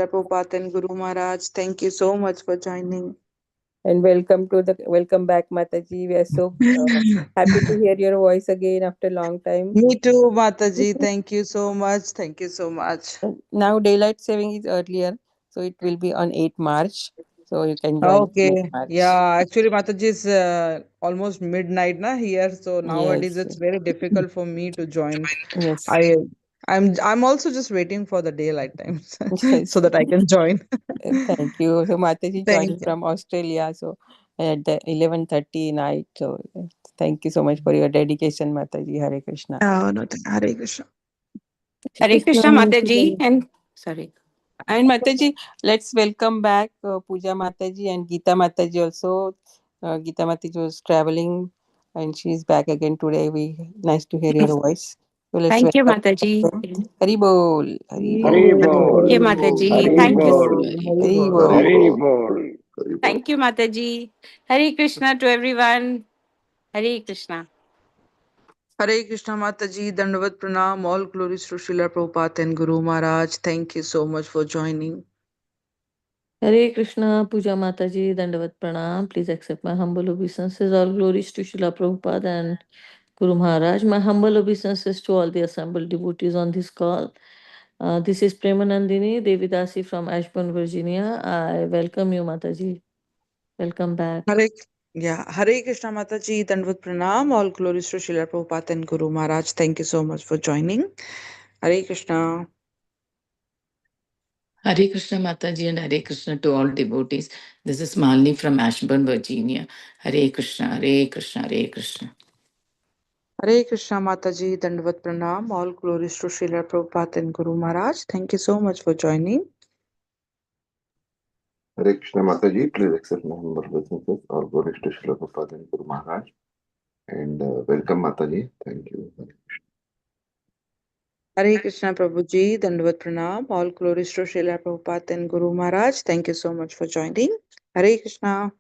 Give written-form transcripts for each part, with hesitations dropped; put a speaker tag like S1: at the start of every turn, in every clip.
S1: Srila Prabhupada and Guru Maharaj. Thank you so much for joining.
S2: And welcome back, Mataji. We are so happy to hear your voice again after a long time.
S1: Me too, Mataji. Thank you so much. Thank you so much.
S2: Now daylight saving is earlier, so it will be on 8 March. So you can join in 8
S1: Okay.
S2: March.
S1: Yeah, actually, Mataji is almost midnight na here, so nowadays
S2: Yes.
S1: it's very difficult for me to join.
S2: Yes.
S1: I I'm also just waiting for the daylight times so
S2: Yes.
S1: that I can join.
S2: Thank you. So Mataji
S1: Thank
S2: joining
S1: you.
S2: from Australia. So at the 11:30 night. So thank you so much for your dedication, Mataji. Hare Krishna.
S1: No, Hare Krishna.
S3: Hare Krishna Mataji and sorry.
S2: And Mataji, let's welcome back Puja Mataji and Geeta Mataji also. Geeta Mataji was traveling and she's back again today. We nice to hear your voice. So let's
S3: Thank you,
S2: welcome
S3: Mataji.
S2: her. Hari Bol, Hari
S4: Hari
S2: Bol,
S4: Bol,
S3: Thank you,
S1: Hari Bol,
S3: Mataji.
S4: Hari
S1: Hari
S3: Thank you.
S4: Bol,
S1: Bol, Hari
S2: Hari
S1: Bol.
S4: Hari
S2: Bol.
S4: Bol.
S3: Thank you, Mataji. Hare Krishna to everyone. Hare Krishna.
S1: Hare Krishna Mataji, Dandavat Pranam, all glories to Srila Prabhupada and Guru Maharaj. Thank you so much for joining.
S5: Hare Krishna, Puja Mataji, Dandavat Pranam. Please accept my humble obeisances. All glories to Srila Prabhupada and Guru Maharaj. My humble obeisances to all the assembled devotees on this call. This is Premanandini Devi Dasi from Ashburn, Virginia. I welcome you, Mataji. Welcome back.
S1: Hare Krishna Mataji, Dandavat Pranam, all glories to Srila Prabhupada and Guru Maharaj. Thank you so much for joining. Hare Krishna.
S6: Hare Krishna Mataji and Hare Krishna to all devotees. This is Malini from Ashburn, Virginia. Hare Krishna, Hare Krishna, Hare Krishna.
S1: Hare Krishna Mataji, Dandavat Pranam, all glories to Srila Prabhupada and Guru Maharaj. Thank you so much for joining.
S7: Hare Krishna Mataji, please accept my humble obeisances. All glories to Srila Prabhupada and Guru Maharaj. And welcome Mataji. Thank you.
S1: Hare Krishna Prabhuji, Dandavat Pranam, all glories to Srila Prabhupada and Guru Maharaj. Thank you so much for joining. Hare Krishna.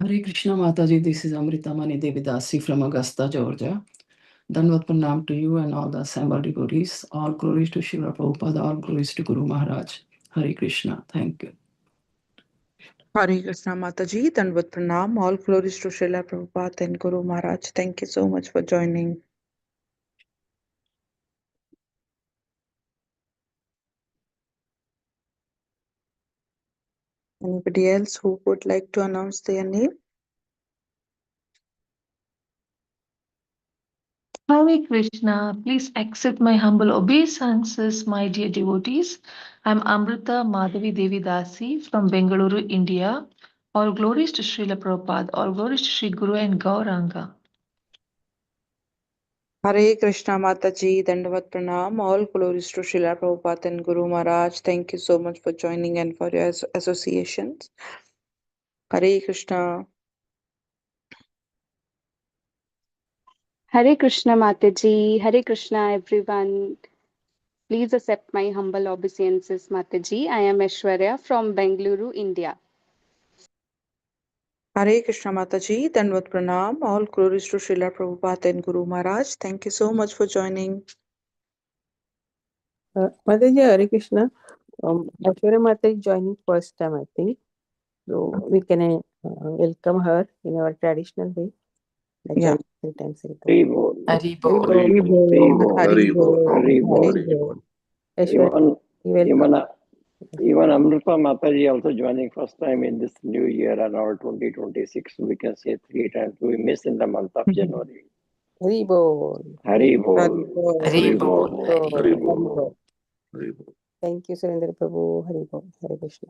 S8: Hare Krishna Mataji, this is Amritamani Devi Dasi from Augusta, Georgia. Danvat Pranam to you and all the assembled devotees. All glories to Srila Prabhupada, all glories to Guru Maharaj. Hare Krishna. Thank you.
S1: Hare Krishna Mataji, Dandavat Pranam, all glories to Srila Prabhupada and Guru Maharaj. Thank you so much for joining. Anybody else who would like to announce their name?
S9: Hare Krishna, please accept my humble obeisances, my dear devotees. I'm Amrita Madhavi Devi Dasi from Bengaluru, India. All glories to Srila Prabhupada, all glories to Sri Guru and Gauranga.
S1: Hare Krishna Mataji, Dandavat Pranam, all glories to Srila Prabhupada and Guru Maharaj. Thank you so much for joining and for your associations. Hare Krishna.
S10: Hare Krishna Mataji, Hare Krishna everyone. Please accept my humble obeisances, Mataji. I am Aishwarya from Bengaluru, India.
S1: Hare Krishna Mataji, Dandavat Pranam, all glories to Srila Prabhupada and Guru Maharaj. Thank you so much for joining.
S2: Mataji, Hare Krishna. Ashwara Mataji joining first time, I think. So we can welcome her in our traditional way. By
S1: Yeah.
S2: joining 3 times.
S4: Hari Bol,
S6: Hari
S4: Hari
S6: Bol.
S1: Hari
S4: Bol, Hari
S1: Bol,
S4: Bol,
S1: Hari Bol,
S4: Hari Bol.
S1: Hari Bol.
S2: Ashwara, welcome.
S4: Even Amrita Mataji also joining first time in this new year and all 2026. We can say 3 times. We missed in the month of January.
S2: Hari Bol.
S4: Hari
S1: Hari
S4: Bol,
S1: Bol.
S6: Hari
S4: Hari
S6: Bol.
S4: Bol,
S6: Hari
S4: Hari
S6: Bol.
S4: Bol.
S2: Hari Bol. Thank you, Surendra Prabhu. Hari Bol. Hare Krishna.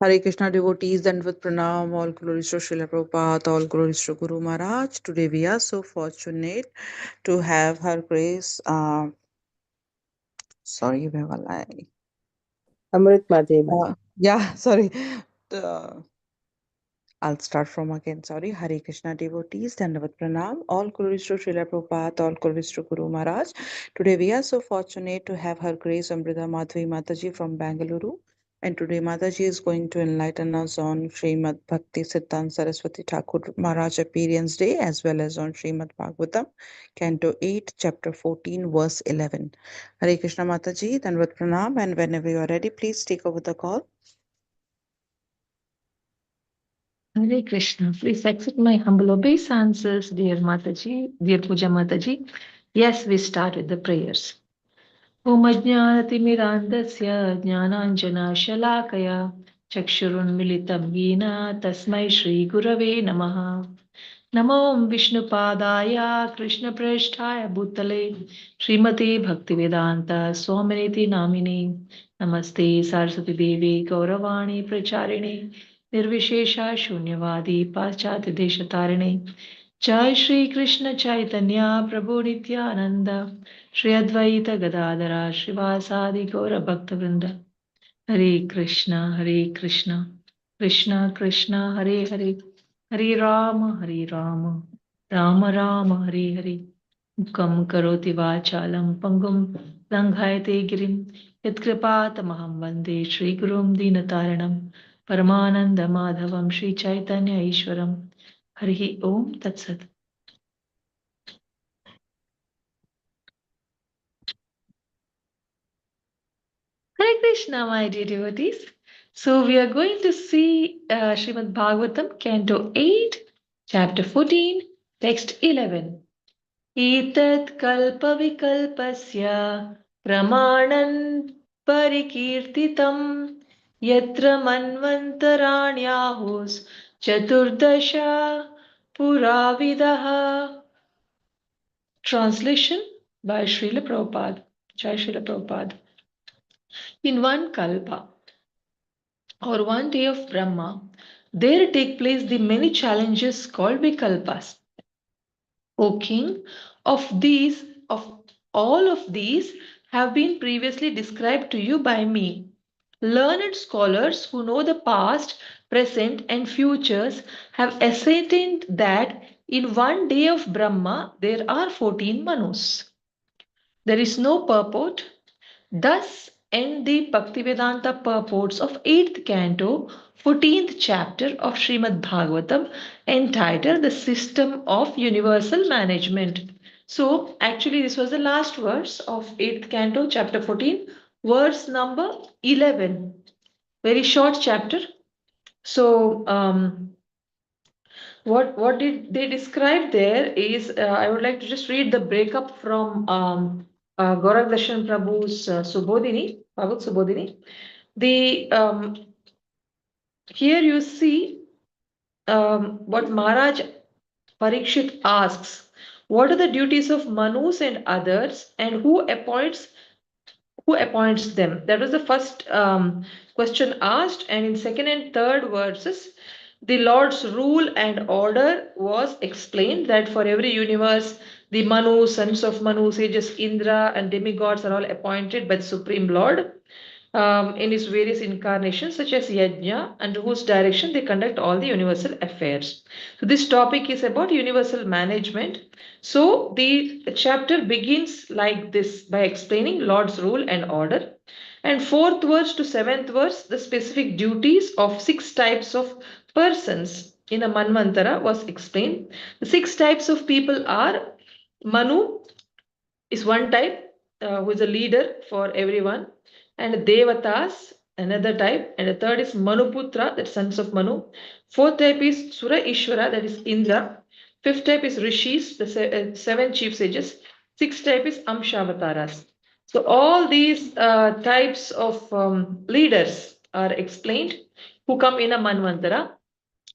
S1: Hare Krishna devotees, Dandavat Pranam, all glories to Srila Prabhupada, all glories to Guru Maharaj. Today we are so fortunate to have her grace. Sorry, where was I?
S2: Amrut Madhavi.
S1: Yeah, sorry. Uh, I'll start from again. Sorry. Hare Krishna devotees, Dandavat Pranam, all glories to Srila Prabhupada, all glories to Guru Maharaj. Today we are so fortunate to have her grace Amrita Madhavi Mataji from Bengaluru. And today Mataji is going to enlighten us on Srimad Bhakti Siddhanta Saraswati Thakur Maharaj Appearance Day as well as on Srimad Bhagavatam, Canto 8, Chapter 14, Verse 11. Hare Krishna Mataji, Dandavat Pranam, and whenever you are ready, please take over the call.
S9: Hare Krishna. Please accept my humble obeisances, dear Mataji, dear Puja Mataji. Yes, we start with the prayers. Om Ajnanatimirandasya Jnananjana Shalakaya Chakshurunmilitam Yena Tasmai Shri Gurave Namaha. Namo Vishnupadaya Krishna Prasthaya Bhutale Srimati Bhaktivedanta Swaminiti Namini Namaste Saraswati Devi Gauravani Pracharine Nirvishesha Shunyavadi Paschati Deshatarine Jai Shri Krishna Chaitanya Prabhu Nityananda Shri Advaita Gadadara Srivasadi Gaura Bhaktavrinda Hare Krishna Krishna Krishna Hare Hare Hare Rama Rama Rama Hare Hare Mukam karoti vachalam pangum langhayate girim yatkripatamaham vande Shri Gurum Dinataranam Paramananda Madhavam Shri Chaitanya Ishwaram Harihi Om Tat Sat. Hare Krishna, my dear devotees. So we are going to see Srimad Bhagavatam, Canto 8, Chapter 14, Text 11. Etat kalpa vikalpasya pramanan parikirtitam yatra manvantaranyahus chaturdasha puravidaha. Translation by Srila Prabhupada. Jai Srila Prabhupada. In one kalpa, or one day of Brahma, there take place the many challenges called Vikalpas. O king, of all of these have been previously described to you by me. Learned scholars who know the past, present, and futures have ascertained that in one day of Brahma there are 14 Manus. There is no purport. Thus end the Bhaktivedanta purports of 8th canto, 14th chapter of Srimad Bhagavatam, entitled The System of Universal Management. So actually this was the last verse of 8th canto, chapter 14, verse number 11. Very short chapter. So what did they describe there is, I would like to just read the breakup from Gorakdarshan Prabhu's Subodhini, Bhagavad Subodhini. Here you see what Maharaj Parikshit asks. What are the duties of Manus and others, and who appoints them? That was the first question asked, and in second and third verses, the Lord's rule and order was explained, that for every universe, the Manu, sons of Manu, sages, Indra, and demigods are all appointed by the Supreme Lord in his various incarnations, such as Yajna, under whose direction they conduct all the universal affairs. So this topic is about universal management. So the chapter begins like this by explaining Lord's rule and order. And 4th verse to 7th verse, the specific duties of 6 types of persons in a Manvantara was explained. The 6 types of people are: Manu is one type, who is a leader for everyone, and Devatas, another type, and the third is Manuputra, that sons of Manu. 4th type is Sura Ishvara, that is Indra. 5th type is Rishis, the 7 chief sages. 6th type is Amshavataras. So all these types of leaders are explained who come in a Manvantara.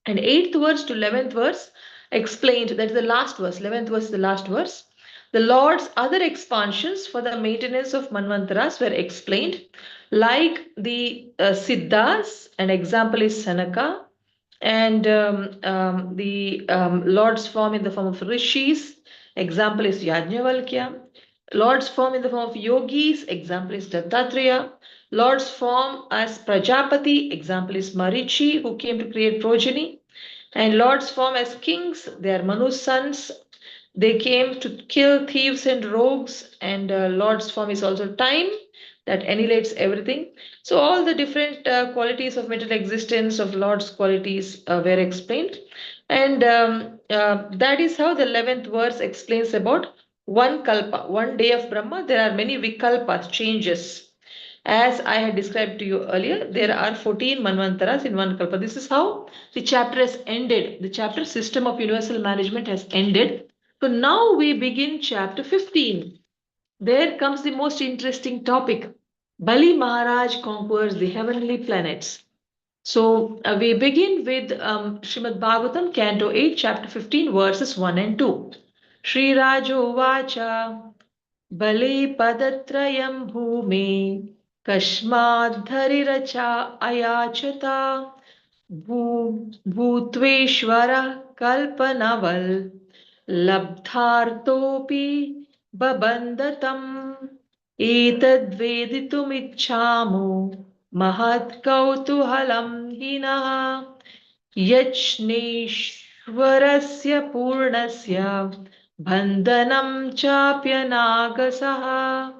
S9: And 8th verse to 11th verse explained, that is the last verse, 11th verse is the last verse. The Lord's other expansions for the maintenance of Manvantaras were explained, like the Siddhas, an example is Sanaka, and the Lord's form in the form of Rishis, example is Yajnavalkya. Lord's form in the form of yogis, example is Dattatreya. Lord's form as Prajapati, example is Marichi, who came to create progeny. And Lord's form as kings, they are Manu's sons. They came to kill thieves and rogues. And Lord's form is also time, that annihilates everything. So all the different qualities of material existence, of Lord's qualities were explained. And that is how the 11th verse explains about one kalpa, one day of Brahma. There are many vikalpas, changes. As I had described to you earlier, there are 14 manvantaras in one kalpa. This is how the chapter has ended. The chapter System of Universal Management has ended. So now we begin chapter 15. There comes the most interesting topic. Bali Maharaj conquers the heavenly planets. So we begin with Srimad Bhagavatam, Canto 8, Chapter 15, verses 1 and 2. Sri Rajo Vacha Bale Padatrayam Bhume Kashmadhariracha Ayachata Bhutveshwara Kalpanaval Labdhartopi Babandatam Etadveditumichhamo Mahatkautuhalam Hinaha Yajneshwarasya Purnasya Bandhanam Chapyanagasaha.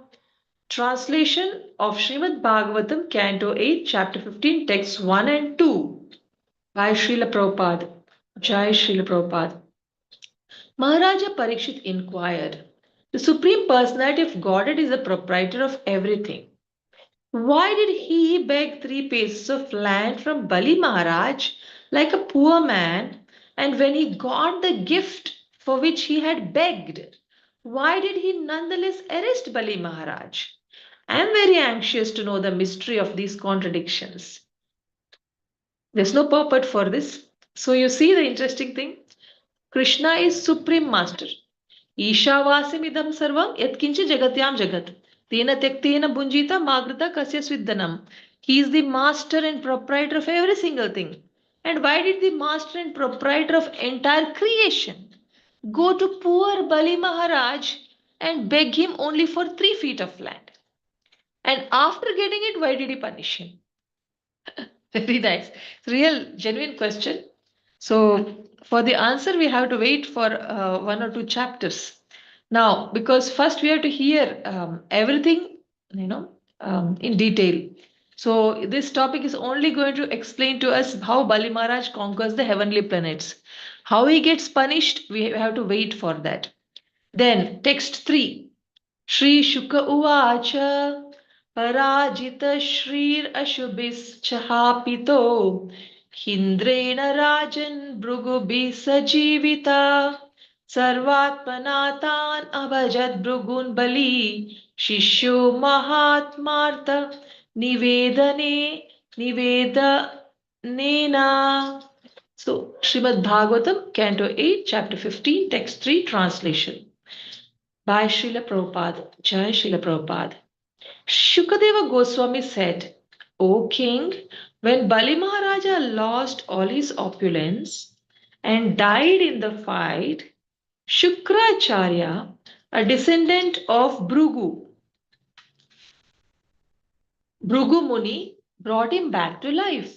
S9: Translation of Srimad Bhagavatam, Canto 8, Chapter 15, Texts 1 and 2 by Srila Prabhupada. Jai Srila Prabhupada. Maharaja Parikshit inquired, the Supreme Personality of Godhead is the proprietor of everything. Why did he beg 3 pieces of land from Bali Maharaj like a poor man? And when he got the gift for which he had begged, why did he nonetheless arrest Bali Maharaj? I am very anxious to know the mystery of these contradictions. There's no purport for this. So you see the interesting thing. Krishna is Supreme Master. Ishavasimidam sarvam yatkinchi jagatyam jagat. Tena tektena bunjita magrita kasya sviddanam. He is the master and proprietor of every single thing. And why did the master and proprietor of entire creation go to poor Bali Maharaj and beg him only for 3 feet of land? And after getting it, why did he punish him? Very nice. Real, genuine question. So, for the answer, we have to wait for 1 or 2 chapters. Now, because first we have to hear everything, in detail. So, this topic is only going to explain to us how Bali Maharaj conquers the heavenly planets. How he gets punished, we have to wait for that. Then, text 3. Shri Shuka Uvacha Parajita Shrir Ashubhischahapito Hindrena Rajan Bhrugubhi Sajivita Sarvatmanatan Abhajat Bhrugun Bali Shishyo Mahatmartha Nivedanena. So, Srimad Bhagavatam, Canto 8, Chapter 15, Text 3, Translation by Srila Prabhupada. Jai Srila Prabhupada. Shukadeva Goswami said, O king, when Bali Maharaja lost all his opulence and died in the fight, Shukracharya, a descendant of Bhrugu Muni, brought him back to life.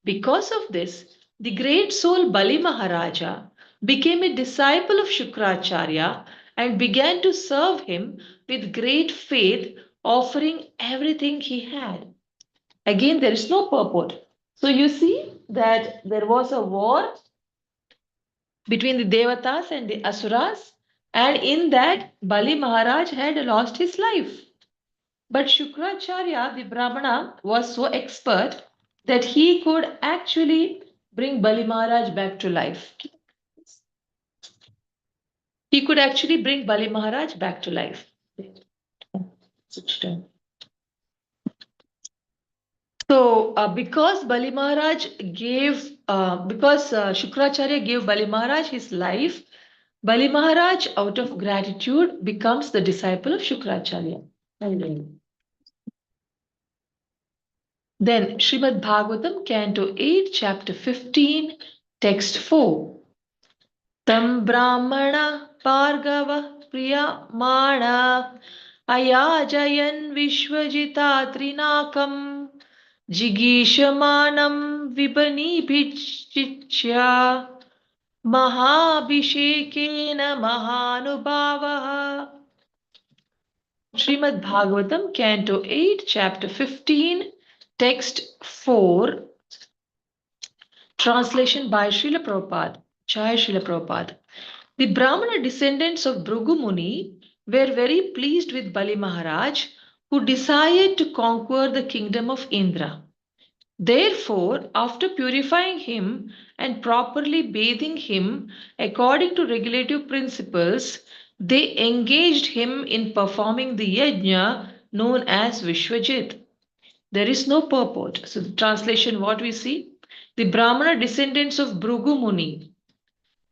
S9: Because of this, the great soul Bali Maharaja became a disciple of Shukracharya and began to serve him with great faith, offering everything he had. Again, there is no purport. So you see that there was a war between the Devatas and the Asuras, and in that Bali Maharaj had lost his life. But Shukracharya, the Brahmana, was so expert that he could actually bring Bali Maharaj back to life. He could actually bring Bali Maharaj back to life. So, because Bali Maharaj because Shukracharya gave Bali Maharaj his life, Bali Maharaj, out of gratitude, becomes the disciple of Shukracharya. Then Srimad Bhagavatam, Canto 8, Chapter 15, Text 4. Tam Brahmana Bhargava Priyamana Ayajayan Vishwajita Trinakam Jigishamanam Vibanibhichya Mahabhishekena Mahanubhavaha. Srimad Bhagavatam, Canto 8, Chapter 15, Text 4, translation by Srila Prabhupada. Jai Srila Prabhupada. The Brahmana descendants of Bhrigu Muni were very pleased with Bali Maharaj, who desired to conquer the kingdom of Indra. Therefore, after purifying him and properly bathing him according to regulative principles, they engaged him in performing the yajna known as Vishwajit. There is no purport. So, the translation what we see, the Brahmana descendants of Bhrigu Muni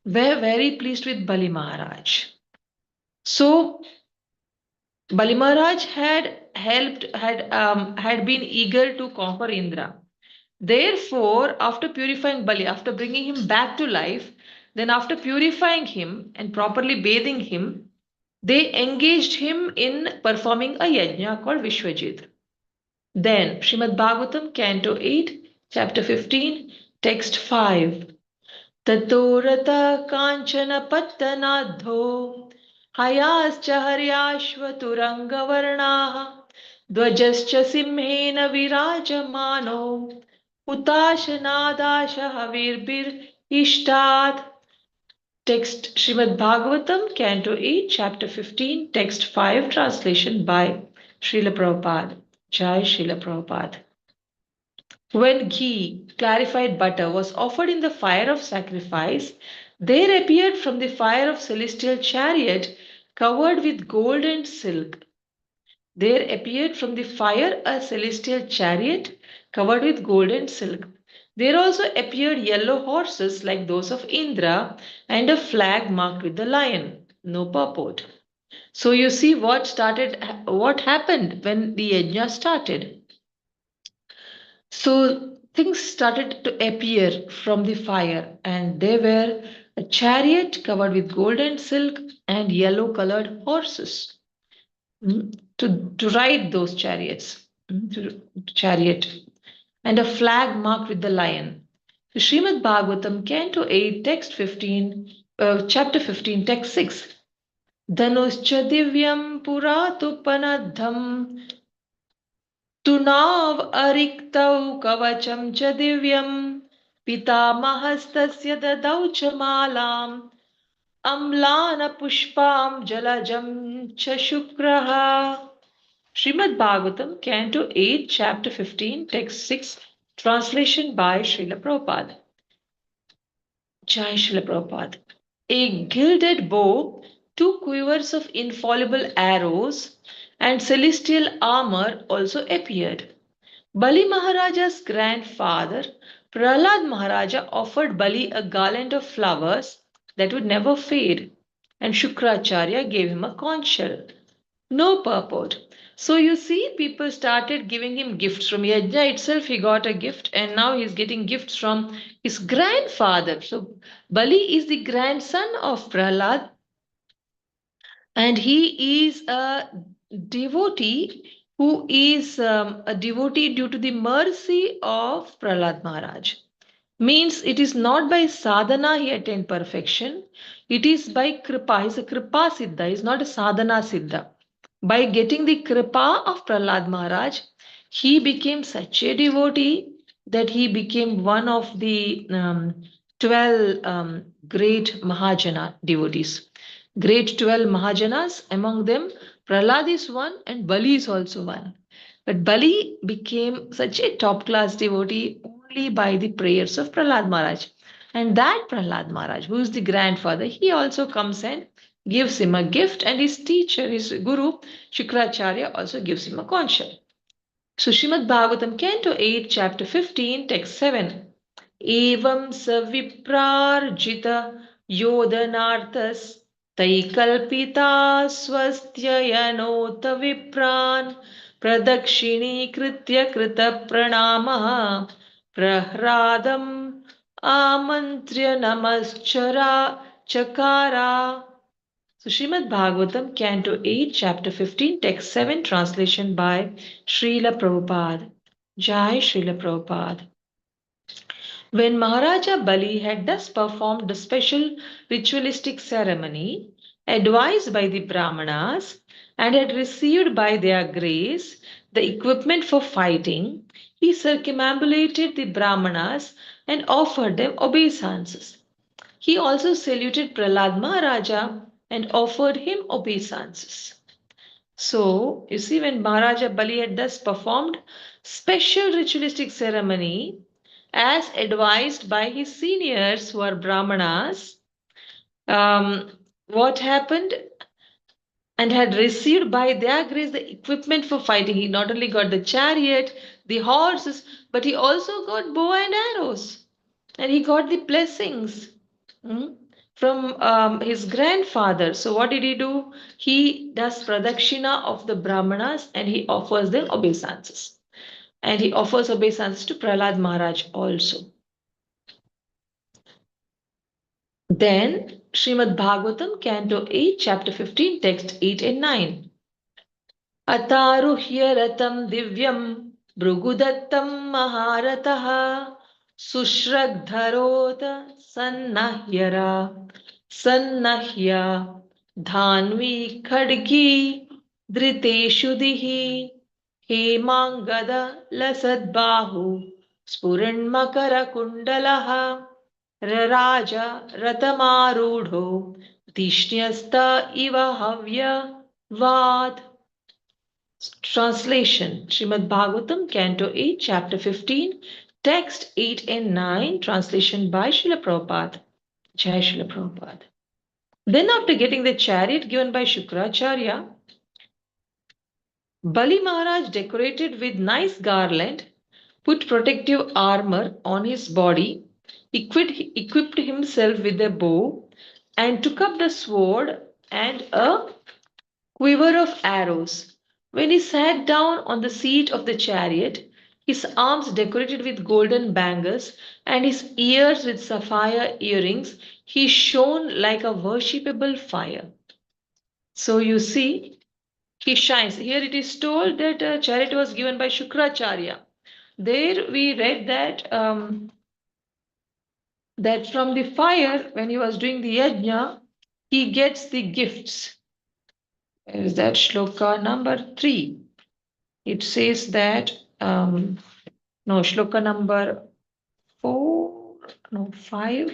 S9: were very pleased with Bali Maharaj. So, Bali Maharaj had been eager to conquer Indra. Therefore, after purifying Bali, after bringing him back to life, then after purifying him and properly bathing him, they engaged him in performing a yajna called Vishwajit. Then, Srimad Bhagavatam, Canto 8, Chapter 15, Text 5. Tatorata Kanchana Pattanadho Hayascha Haryashvaturanga Dvajascha Simhena Virajamano Utashanadasha Havirbir Ishtat. Text Srimad Bhagavatam, Canto 8, Chapter 15, Text 5, translation by Srila Prabhupada. Jai Srila Prabhupada. When ghee, clarified butter, was offered in the fire of sacrifice, there appeared from the fire of celestial chariot covered with gold and silk. There appeared from the fire a celestial chariot covered with gold and silk. There also appeared yellow horses like those of Indra and a flag marked with the lion. No purport. So you see what happened when the yajna started. So things started to appear from the fire, and there were a chariot covered with gold and silk and yellow colored horses to ride those chariots, chariot, and a flag marked with the lion. So Srimad Bhagavatam, Canto 8, Text 15, Chapter 15, Text 6. Dhanuscha divyam puratupanadham तुनाव अरिक्तौ कवचं च दिव्यं पितामहस्तस्य ददौ च मालाम् अम्लानपुष्पां जलजं च शुक्रः. Srimad Bhagavatam, Canto 8, Chapter 15, Text 6, translation by Srila Prabhupada. Jai Srila Prabhupada. A gilded bow, 2 quivers of infallible arrows, and celestial armor also appeared. Bali Maharaja's grandfather, Prahlad Maharaja, offered Bali a garland of flowers that would never fade, and Shukracharya gave him a conch shell. No purport. So you see, people started giving him gifts. From Yajna itself, he got a gift, and now he's getting gifts from his grandfather. So Bali is the grandson of Prahlad, and he is a devotee who is a devotee due to the mercy of Prahlad Maharaj. Means it is not by sadhana he attained perfection, it is by kripa. He is a kripa siddha, he is not a sadhana siddha. By getting the kripa of Prahlad Maharaj, he became such a devotee that he became one of the 12 great Mahajana devotees. Great 12 Mahajanas, among them Prahlad is one and Bali is also one. But Bali became such a top class devotee only by the prayers of Prahlad Maharaj. And that Prahlad Maharaj, who is the grandfather, he also comes and gives him a gift, and his teacher, his guru, Shukracharya, also gives him a conch shell. So Srimad Bhagavatam, Canto 8, Chapter 15, Text 7. Evam saviprarjita yodanarthas तैकल्पिता स्वस्त्ययनोत विप्रान् प्रदक्षिणीकृत्य कृतप्रणामः प्रह्लादम् आमन्त्र्य नमश्चरा चकारा. So Srimad Bhagavatam, Canto 8, Chapter 15, Text 7, translation by Srila Prabhupada. Jai Srila Prabhupada. When Maharaja Bali had thus performed a special ritualistic ceremony, advised by the Brahmanas, and had received by their grace the equipment for fighting, he circumambulated the Brahmanas and offered them obeisances. He also saluted Prahlad Maharaja and offered him obeisances. So, you see, when Maharaja Bali had thus performed special ritualistic ceremony as advised by his seniors who are Brahmanas, what happened? And had received by their grace the equipment for fighting. He not only got the chariot, the horses, but he also got bow and arrows. And he got the blessings from his grandfather. So what did he do? He does pradakshina of the Brahmanas and he offers them obeisances. And he offers obeisances to Prahlad Maharaj also. Then Srimad Bhagavatam, Canto 8, Chapter 15, Text 8 and 9. अतारुह्य रतं दिव्यं भृगुदत्तं महारथः सुश्रद्धरोत सन्नह्यरा सन्नह्य धान्वी खड्गी धृतेषुधिः हेमाङ्गद लसद्बाहु स्फुरन्मकरकुण्डलः रराज रथमारूढो धिष्ण्यस्त इव हव्यवात्. Translation Srimad Bhagavatam, Canto 8, Chapter 15, Text 8 and 9, translation by Srila Prabhupada. Jai Srila Prabhupada. Then, after getting the chariot given by Shukracharya, Bali Maharaj decorated with nice garland, put protective armor on his body, equipped himself with a bow, and took up the sword and a quiver of arrows. When he sat down on the seat of the chariot, his arms decorated with golden bangles and his ears with sapphire earrings, he shone like a worshipable fire. So you see, he shines. Here it is told that a chariot was given by Shukracharya. There we read that that from the fire, when he was doing the yajna, he gets the gifts. Where is that shloka number 3? It says that, shloka number 5.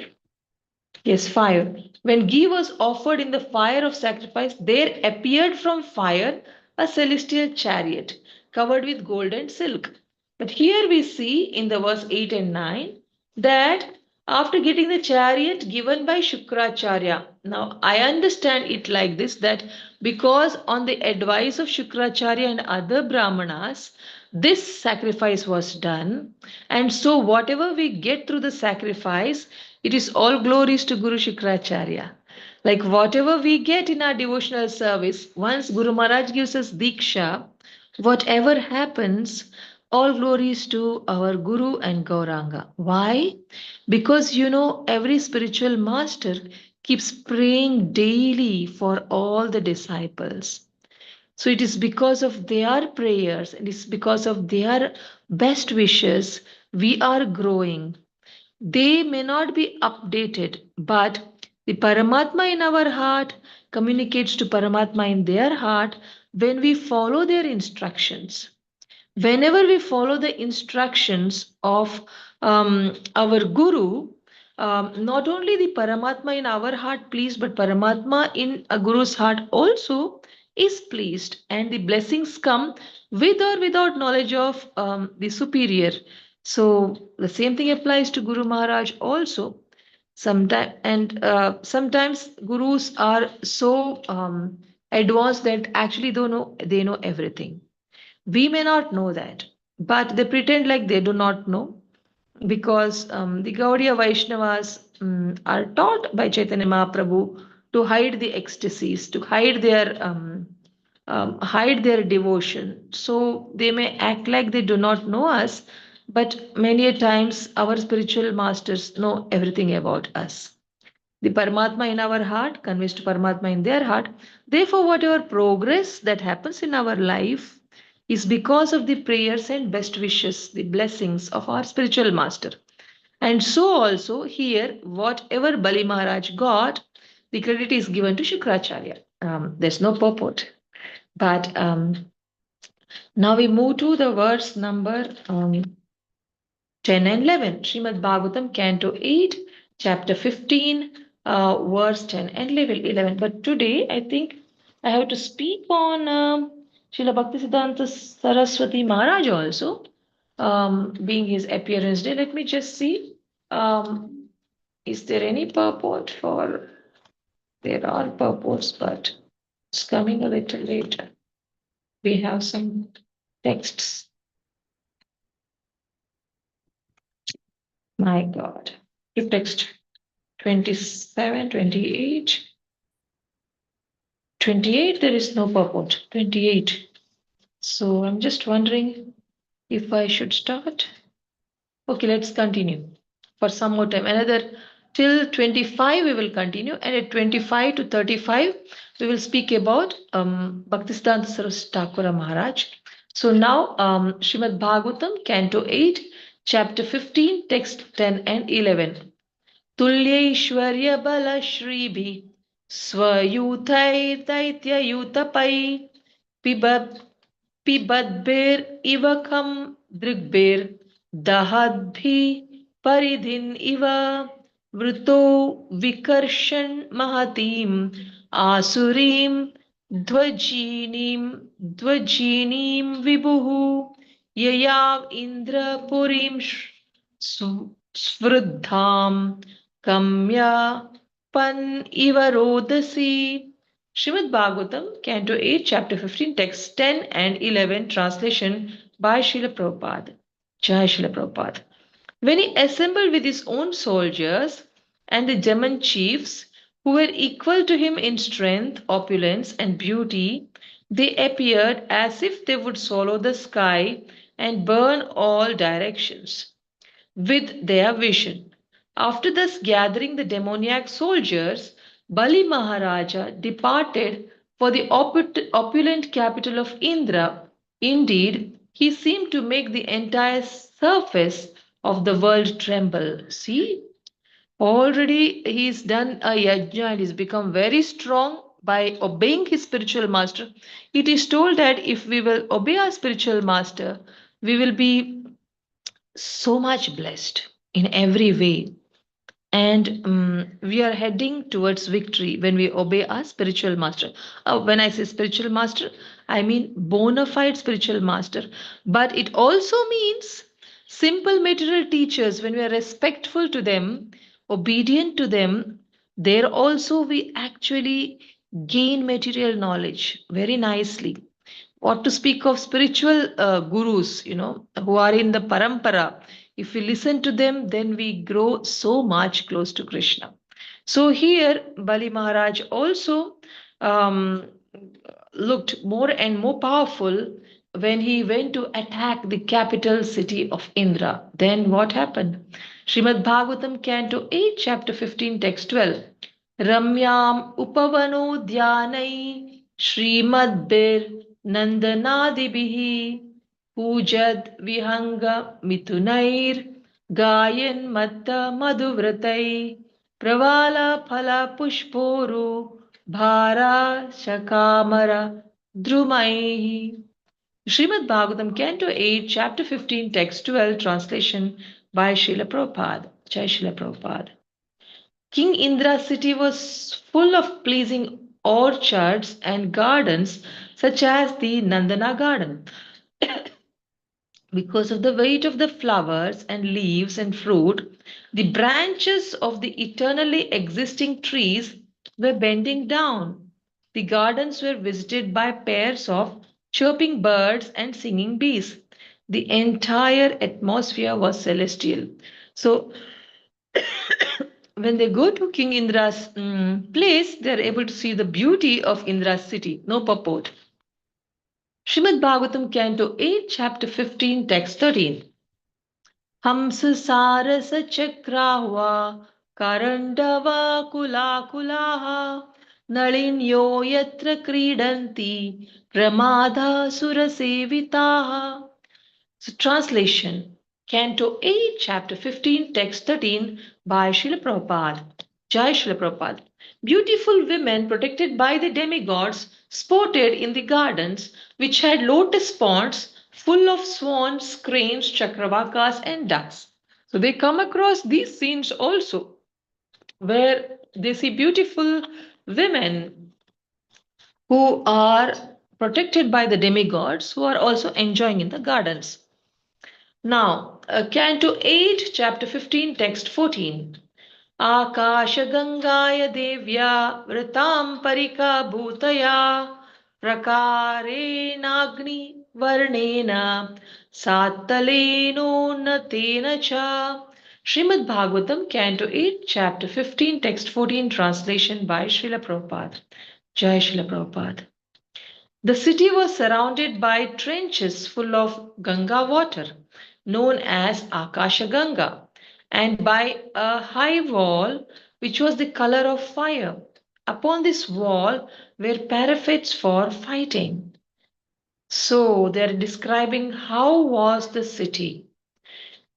S9: Yes, 5. When ghee was offered in the fire of sacrifice, there appeared from fire a celestial chariot covered with gold and silk. But here we see in the verse 8 and 9 that after getting the chariot given by Shukracharya, now I understand it like this, that because on the advice of Shukracharya and other Brahmanas, this sacrifice was done, and so whatever we get through the sacrifice, it is all glories to Guru Shukracharya. Like whatever we get in our devotional service, once Guru Maharaj gives us Diksha, whatever happens, all glories to our Guru and Gauranga. Why? Because every spiritual master keeps praying daily for all the disciples. So it is because of their prayers, it is because of their best wishes, we are growing. They may not be updated, but the Paramatma in our heart communicates to Paramatma in their heart when we follow their instructions. Whenever we follow the instructions of our Guru, not only the Paramatma in our heart pleased, but Paramatma in a Guru's heart also is pleased, and the blessings come with or without knowledge of the superior. So the same thing applies to Guru Maharaj also. Sometimes gurus are so advanced that actually they know everything. We may not know that, but they pretend like they do not know, because the Gaudiya Vaishnavas are taught by Chaitanya Mahaprabhu to hide the ecstasies, to hide their devotion. So they may act like they do not know us, but many a times our spiritual masters know everything about us. The Paramatma in our heart conveys to Paramatma in their heart. Therefore, whatever progress that happens in our life is because of the prayers and best wishes, the blessings of our spiritual master. And so also here, whatever Bali Maharaj got, the credit is given to Shukracharya. There's no purport. But now we move to the verse number 10 and 11. Srimad Bhagavatam, Canto 8, Chapter 15, verse 10 and 11. But today, I think I have to speak on Srila Bhaktisiddhanta Saraswati Maharaj also, being his appearance day. Let me just see. Is there any purport for? There are purports, but it's coming a little later. We have some texts. My God. To text 27, 28. 28, there is no purport. 28. So I'm just wondering if I should start. Okay, let's continue for some more time. Another till 25 we will continue, and at 25 to 35 we will speak about Bhaktisiddhanta Saraswati Thakura Maharaj. So now Srimad Bhagavatam, Canto 8, Chapter 15, text 10 and 11. तुल्यैश्वर्य बल श्रीभि स्वयूथैर्दैत्ययूतपै पिबद्भिरिव खं दृग्भिर्दहद्भिः परिधिन् इव वृतो विकर्षन् महतीम् आसुरीं ध्वजीनीं विभुः ययाव इन्द्रपुरीं स्वृद्धां Kamya Pan Iva Rodasi. Srimad Bhagavatam, Canto 8, Chapter 15, Text 10 and 11, translation by Srila Prabhupada. Jai Srila Prabhupada. When he assembled with his own soldiers and the German chiefs, who were equal to him in strength, opulence, and beauty, they appeared as if they would swallow the sky and burn all directions with their vision. After thus gathering the demoniac soldiers, Bali Maharaja departed for the opulent capital of Indra. Indeed, he seemed to make the entire surface of the world tremble. See, already he's done a yajna and he's become very strong by obeying his spiritual master. It is told that if we will obey our spiritual master, we will be so much blessed in every way, and we are heading towards victory when we obey our spiritual master. When I say spiritual master, I mean bona fide spiritual master, but it also means simple material teachers. When we are respectful to them, obedient to them, there also we actually gain material knowledge very nicely. What to speak of spiritual gurus, who are in the parampara. If we listen to them, then we grow so much close to Krishna. So here, Bali Maharaj also um, looked more and more powerful when he went to attack the capital city of Indra. Then what happened? Srimad Bhagavatam, Canto 8, Chapter 15, Text 12. Ramyam upavano dhyanai Srimad Nandanaadibihi Pujad Vihanga Mitunair Gayan Matta Madhuvratai Pravala Phala Pushporu Bhara Shakamara Drumaihi. Srimad Bhagavatam, Canto 8, Chapter 15, Text 12, translation by Srila Prabhupada. Jai Srila Prabhupada. King Indra's city was full of pleasing orchards and gardens such as the Nandana garden. Because of the weight of the flowers and leaves and fruit, the branches of the eternally existing trees were bending down. The gardens were visited by pairs of chirping birds and singing bees. The entire atmosphere was celestial. So, when they go to King Indra's place, they are able to see the beauty of Indra's city. No purport. Srimad Bhagavatam, Canto 8, Chapter 15, Text 13. Hamsa sarasa chakrahva karandava kula kulaha nalinyo yatra kridanti pramadha surasevitaha. So translation, Canto 8, Chapter 15, Text 13 by Srila Prabhupada. Jai Srila Prabhupada. Beautiful women protected by the demigods sported in the gardens which had lotus ponds full of swans, cranes, chakravakas, and ducks. So they come across these scenes also where they see beautiful women who are protected by the demigods who are also enjoying in the gardens. Now, Canto 8, Chapter 15, Text 14. आकाशगङ्गाय देव्या वृतां परिकाभूतया प्रकारेणाग्निवर्णेन सात्तलेनोन्नतेन च. Srimad Bhagavatam, Canto 8, Chapter 15, Text 14, translation by Srila Prabhupada. Jai Srila Prabhupada. The city was surrounded by trenches full of Ganga water, known as Akasha Ganga, and by a high wall which was the color of fire. Upon this wall were parapets for fighting. So they are describing how was the city.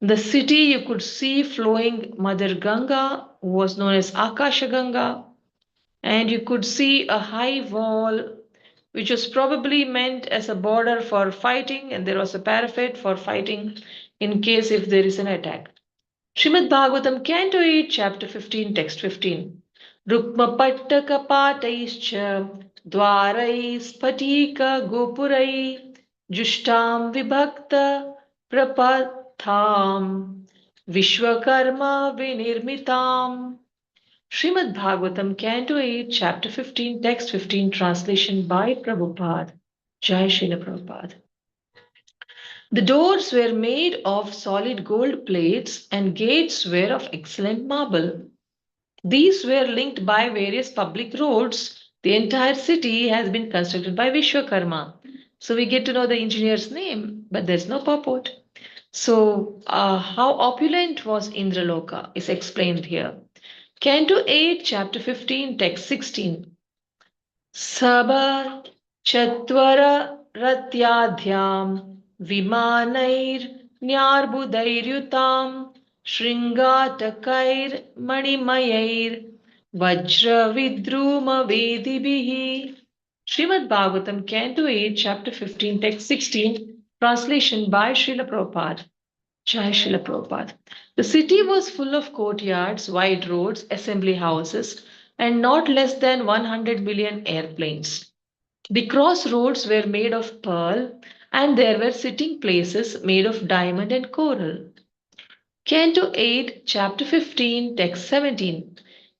S9: The city you could see flowing Mother Ganga, who was known as Akasha Ganga, and you could see a high wall which was probably meant as a border for fighting, and there was a parapet for fighting in case if there is an attack. Srimad Bhagavatam, Canto 8, Chapter 15, Text 15. Rukma Pattaka Pataischa Dwarai Spatika Gopurai Jushtam Vibhakta Prapatham Vishwakarma Vinirmitam. Srimad Bhagavatam, Canto 8, Chapter 15, Text 15, translation by Prabhupada. Jai Srila Prabhupada. The doors were made of solid gold plates and gates were of excellent marble. These were linked by various public roads. The entire city has been constructed by Vishwakarma. So we get to know the engineer's name, but there's no purport. So how opulent was Indraloka is explained here. Canto 8, Chapter 15, Text 16. Sabha Chatvara Ratyadhyam Vimanair Nyarbudairyutam Shringatakair Manimayair Vajra Vidruma Vedibihi. Srimad Bhagavatam, Canto 8, Chapter 15, Text 16, translation by Srila Prabhupada. Jai Srila Prabhupada. The city was full of courtyards, wide roads, assembly houses, and not less than 100 million airplanes. The crossroads were made of pearl, and there were sitting places made of diamond and coral. Canto 8, Chapter 15, Text 17.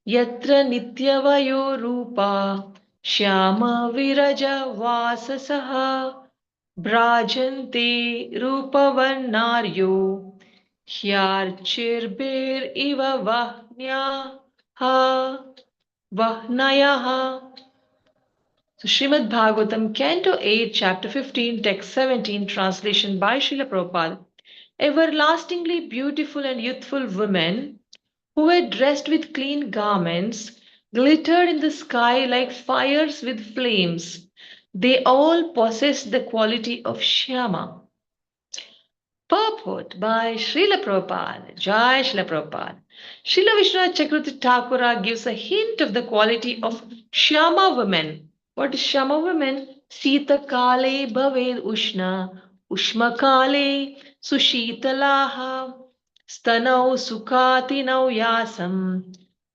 S9: Yatra Nityavayo Rupa Shyama Viraja Vasasaha Brajante Rupavarnaryo Hyarchirbir Iva Vahnayaha. So Srimad Bhagavatam, Canto 8, Chapter 15, Text 17, translation by Srila Prabhupada. Everlastingly beautiful and youthful women who were dressed with clean garments glittered in the sky like fires with flames. They all possessed the quality of Shyama. Purport by Srila Prabhupada. Jai Srila Prabhupada. Srila Vishwanath Chakravarti Thakura gives a hint of the quality of Shyama women. What is Shyama women? Sita Kale Bhaved Ushna, Ushma Kale Sushitalaha, Stanau Sukhatinau Yasam,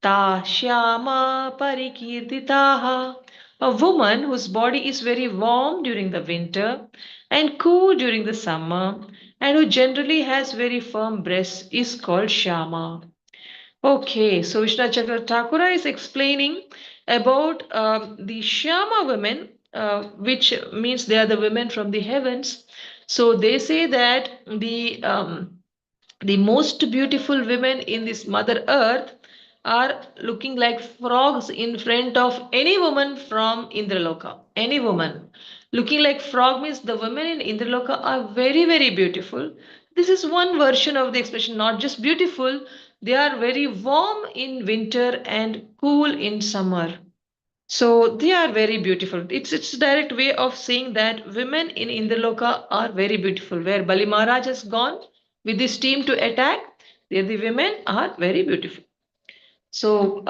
S9: Ta Shyama Parikirtitaha. A woman whose body is very warm during the winter and cool during the summer, and who generally has very firm breasts is called Shama. Okay, so Vishnu Chakra Thakura is explaining about the Shama women, which means they are the women from the heavens. So they say that the most beautiful women in this Mother Earth are looking like frogs in front of any woman from Indraloka. Any woman. Looking like frog means the women in Indraloka are very, very beautiful. This is one version of the expression, not just beautiful, they are very warm in winter and cool in summer. So they are very beautiful. It's a direct way of saying that women in Indraloka are very beautiful. Where Bali Maharaj has gone with his team to attack, there the women are very beautiful. So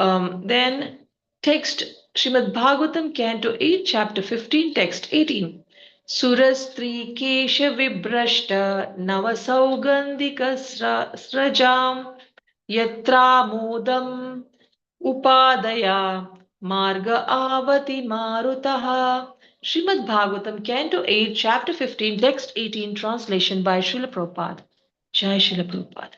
S9: then Text Srimad Bhagavatam, Canto 8, Chapter 15, Text 18. Surastri Kesha Vibrashta Navasaugandhika Srajam Yatra Modam Upadaya Marga Avati Marutaha. Srimad Bhagavatam, Canto 8, Chapter 15, Text 18, translation by Srila Prabhupada. Jai Srila Prabhupada.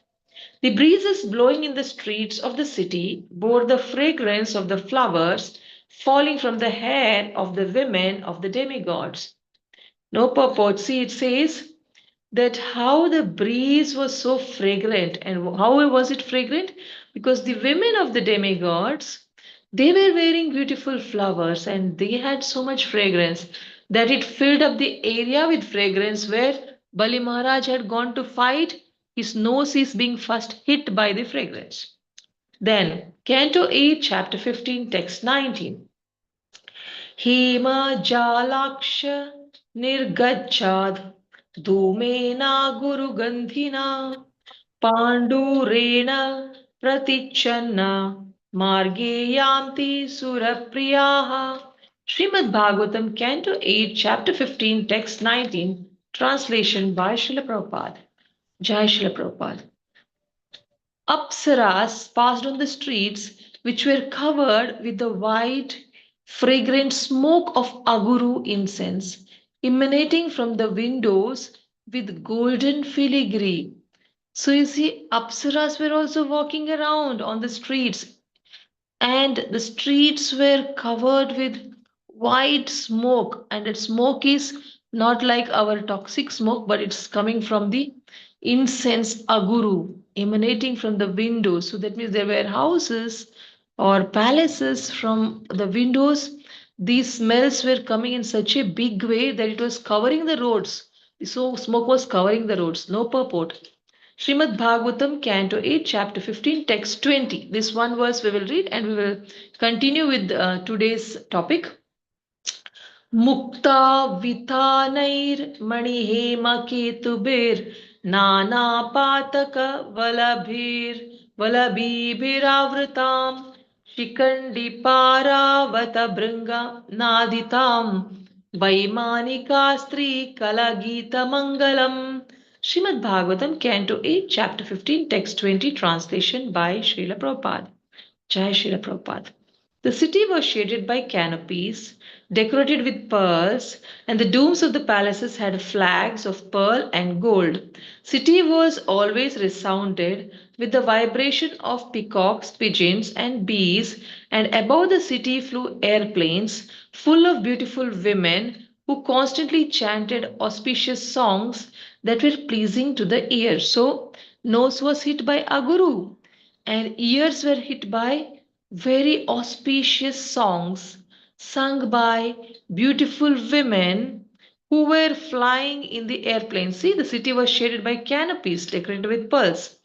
S9: The breezes blowing in the streets of the city bore the fragrance of the flowers falling from the hair of the women of the demigods. No purport. See, it says that how the breeze was so fragrant. And how was it fragrant? Because the women of the demigods, they were wearing beautiful flowers and they had so much fragrance that it filled up the area with fragrance. Where Bali Maharaj had gone to fight, his nose is being first hit by the fragrance. Then, Canto 8, Chapter 15, Text 19. Hema Jalaksha Nirgachad Dhumena Guru Gandhina Pandurena Pratichanna Marge Yanti Surapriyaha. Srimad Bhagavatam, Canto 8, Chapter 15, Text 19, translation by Srila Prabhupada. Jai Srila Prabhupada. Apsaras passed on the streets which were covered with the white, fragrant smoke of aguru incense, emanating from the windows with golden filigree. So you see, Apsaras were also walking around on the streets, and the streets were covered with white smoke, and that smoke is not like our toxic smoke, but it's coming from the incense aguru emanating from the windows. So that means there were houses or palaces from the windows. These smells were coming in such a big way that it was covering the roads. So smoke was covering the roads. No purport. Srimad Bhagavatam, Canto 8, Chapter 15, Text 20. This one verse we will read and we will continue with today's topic. Mukta Vitanair Manihema Ketubir Nana Pataka Valabhibhiravratam Shikandi Paravata Bringa Naditam Vaimanikastri Kalagita Mangalam. Srimad Bhagavatam, Canto 8, Chapter 15, Text 20, translation by Srila Prabhupada. Jai Srila Prabhupada. The city was shaded by canopies, decorated with pearls, and the domes of the palaces had flags of pearl and gold. City was always resounded with the vibration of peacocks, pigeons, and bees, and above the city flew airplanes full of beautiful women who constantly chanted auspicious songs that were pleasing to the ear. So, nose was hit by aguru, and ears were hit by very auspicious songs sung by beautiful women who were flying in the airplane. See, the city was shaded by canopies decorated with pearls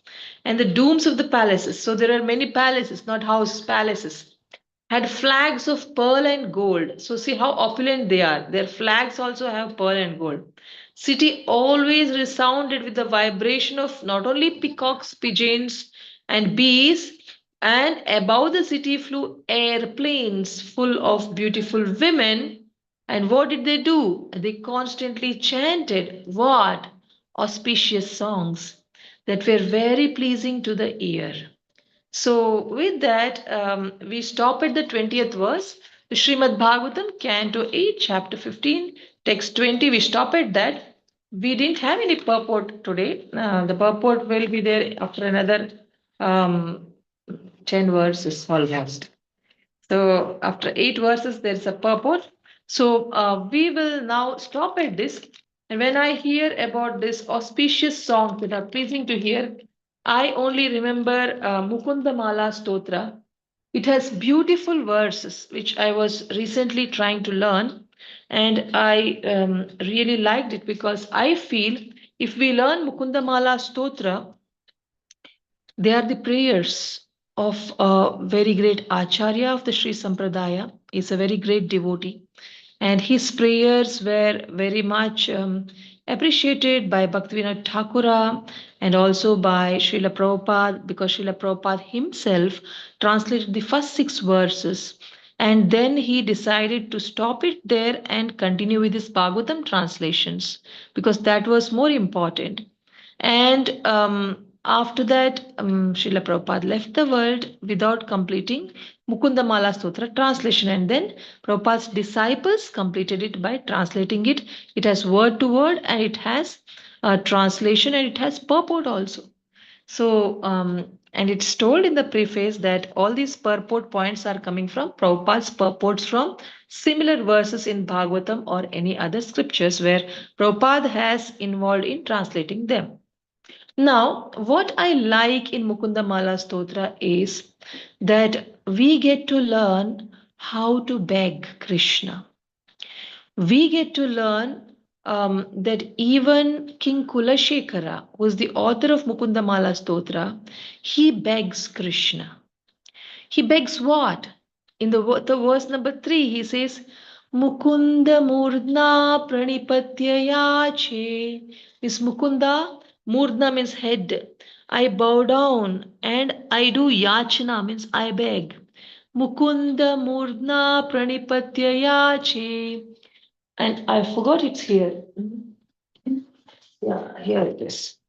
S9: and the domes of the palaces. So there are many palaces, not houses, palaces. Had flags of pearl and gold. So see how opulent they are. Their flags also have pearl and gold. City always resounded with the vibration of not only peacocks, pigeons, and bees, and above the city flew airplanes full of beautiful women. And what did they do? They constantly chanted what? Auspicious songs that were very pleasing to the ear. So, with that, we stop at the 20th verse. Srimad Bhagavatam, Canto 8, Chapter 15, Text 20. We stop at that. We didn't have any purport today. The purport will be there after another um, 10 verses almost. So after 8 verses, there's a purport. So we will now stop at this. And when I hear about this auspicious songs that are pleasing to hear, I only remember Mukunda Mala Stotra. It has beautiful verses, which I was recently trying to learn. And I really liked it because I feel if we learn Mukunda Mala Stotra, they are the prayers of a very great Acharya of the Sri Sampradaya. He's a very great devotee. And his prayers were very much appreciated by Bhaktivinoda Thakura and also by Srila Prabhupada, because Srila Prabhupada himself translated the first 6 verses And then he decided to stop it there and continue with his Bhagavatam translations because that was more important. And after that, Srila Prabhupada left the world without completing Mukunda Mala Stotra translation. And then Prabhupada's disciples completed it by translating it. It has word to word and it has translation and it has purport also. So, and it's told in the preface that all these purport points are coming from Prabhupada's purports from similar verses in Bhagavatam or any other scriptures where Prabhupada has involved in translating them. Now, what I like in Mukunda Mala Stotra is that we get to learn how to beg Krishna. We get to learn that even King Kulashekara, who is the author of Mukunda Mala Stotra, he begs Krishna. He begs what? In the verse number 3, he says, Mukunda Murdna Pranipatya Yache. Means Mukunda, Murdna means head. I bow down and I do yachana means I beg. Mukunda Murdna Pranipatya Yache. And I forgot it's here. Yeah, here it is.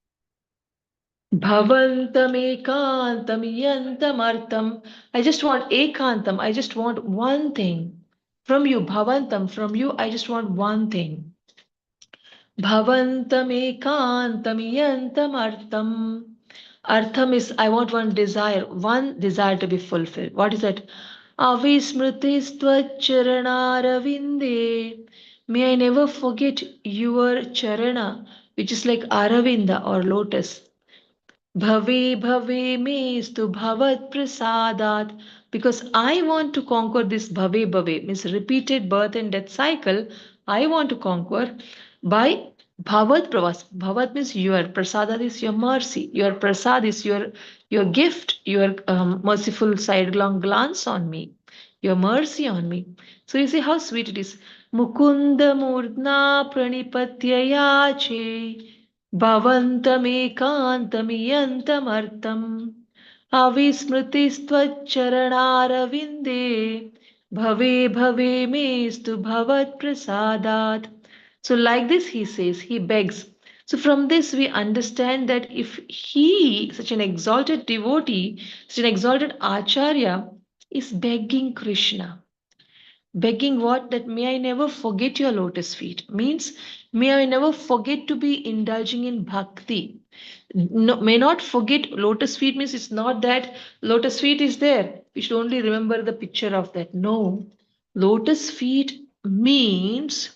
S9: Bhavantam ekantam yantam artam. I just want ekantam. I just want one thing. From you, Bhavantam, from you, I just want one thing. Bhavantam ekantam yantam artam. Artham is I want one desire to be fulfilled. What is that? Avismritistvaccharanaravinде. May I never forget your charana, which is like Aravinda or lotus. Bhave bhave mestu bhavat prasadat. Because I want to conquer this bhave bhave, means repeated birth and death cycle. I want to conquer by bhavat pravas. Bhavat means your prasadat is your mercy. Your prasad is your gift, your merciful sidelong glance on me, your mercy on me. So you see how sweet it is. Mukunda murdna pranipatya yache. भवन्तमेकान्तमियन्तमर्थम् अविस्मृतिस्त्वच्चरणारविन्दे भवे भवे मेस्तु भवत्प्रसादात्. So like this he says, he begs. So from this we understand that if he, such an exalted devotee, such an exalted acharya, is begging Krishna, begging what? That may I never forget your lotus feet. Means, may I never forget to be indulging in bhakti. No, may not forget lotus feet means it's not that lotus feet is there. We should only remember the picture of that. No, lotus feet means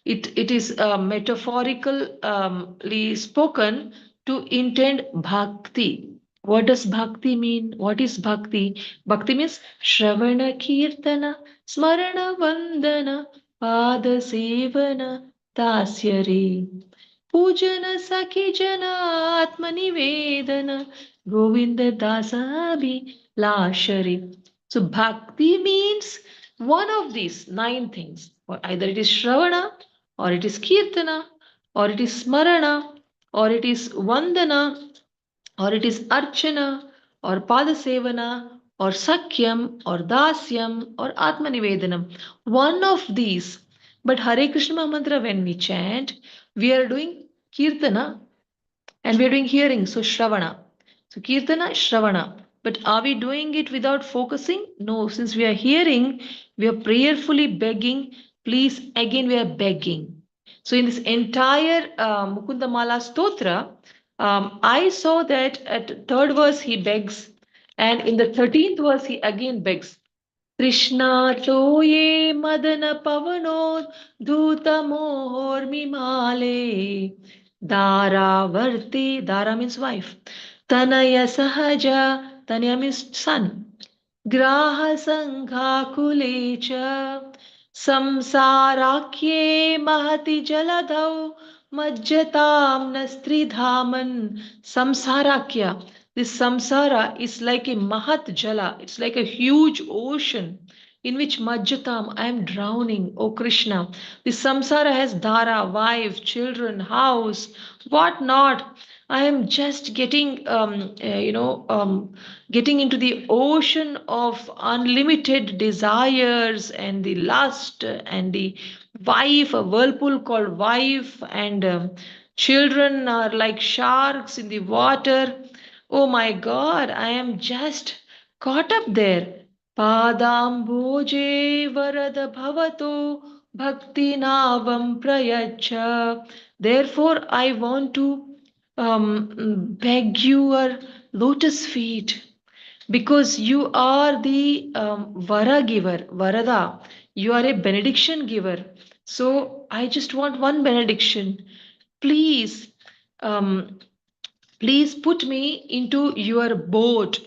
S9: it is metaphorically spoken to intend bhakti. What does bhakti mean? What is bhakti? Bhakti means Shravana Kirtana, Smarana Vandana, Pada Sevana, Dasyare. Pujana Sakhi Jana Atmanivedana, Govinda Dasabhi Lashare. So bhakti means one of these 9 things. Or either it is Shravana, or it is Kirtana, or it is Smarana, or it is Vandana, or it is Archana, or Padasevana, or Sakyam, or Dasyam, or Atmanivedanam. One of these. But Hare Krishna mantra, when we chant, we are doing Kirtana and we are doing hearing, so Shravana. So Kirtana, Shravana. But are we doing it without focusing? No, since we are hearing, we are prayerfully begging, please, again we are begging. So in this entire Mukunda Mala Stotra, I saw that at 3rd verse he begs, and in the 13th verse he again begs. Krishna toye madana pavano dhuta mohormimale Dharavarti. Dhara means wife. Tanaya sahaja. Tanaya means son. Graha sangha kulecha. Samsarakye mahati jaladhau. Majjatam nastridhaman. Samsarakya. This samsara is like a mahat jala. It's like a huge ocean. in which Majjatam I am drowning, O Krishna. The samsara has dhara, wife, children, house, what not. I am just getting into the ocean of unlimited desires and the lust and the wife, a whirlpool called wife, and children are like sharks in the water. Oh my God, I am just caught up there. Padamboje varada bhavato bhakti navam prayacha. Therefore, I want to beg your lotus feet because you are the vara giver, varada. You are a benediction giver. So I just want one benediction. Please, um, please put me into your boat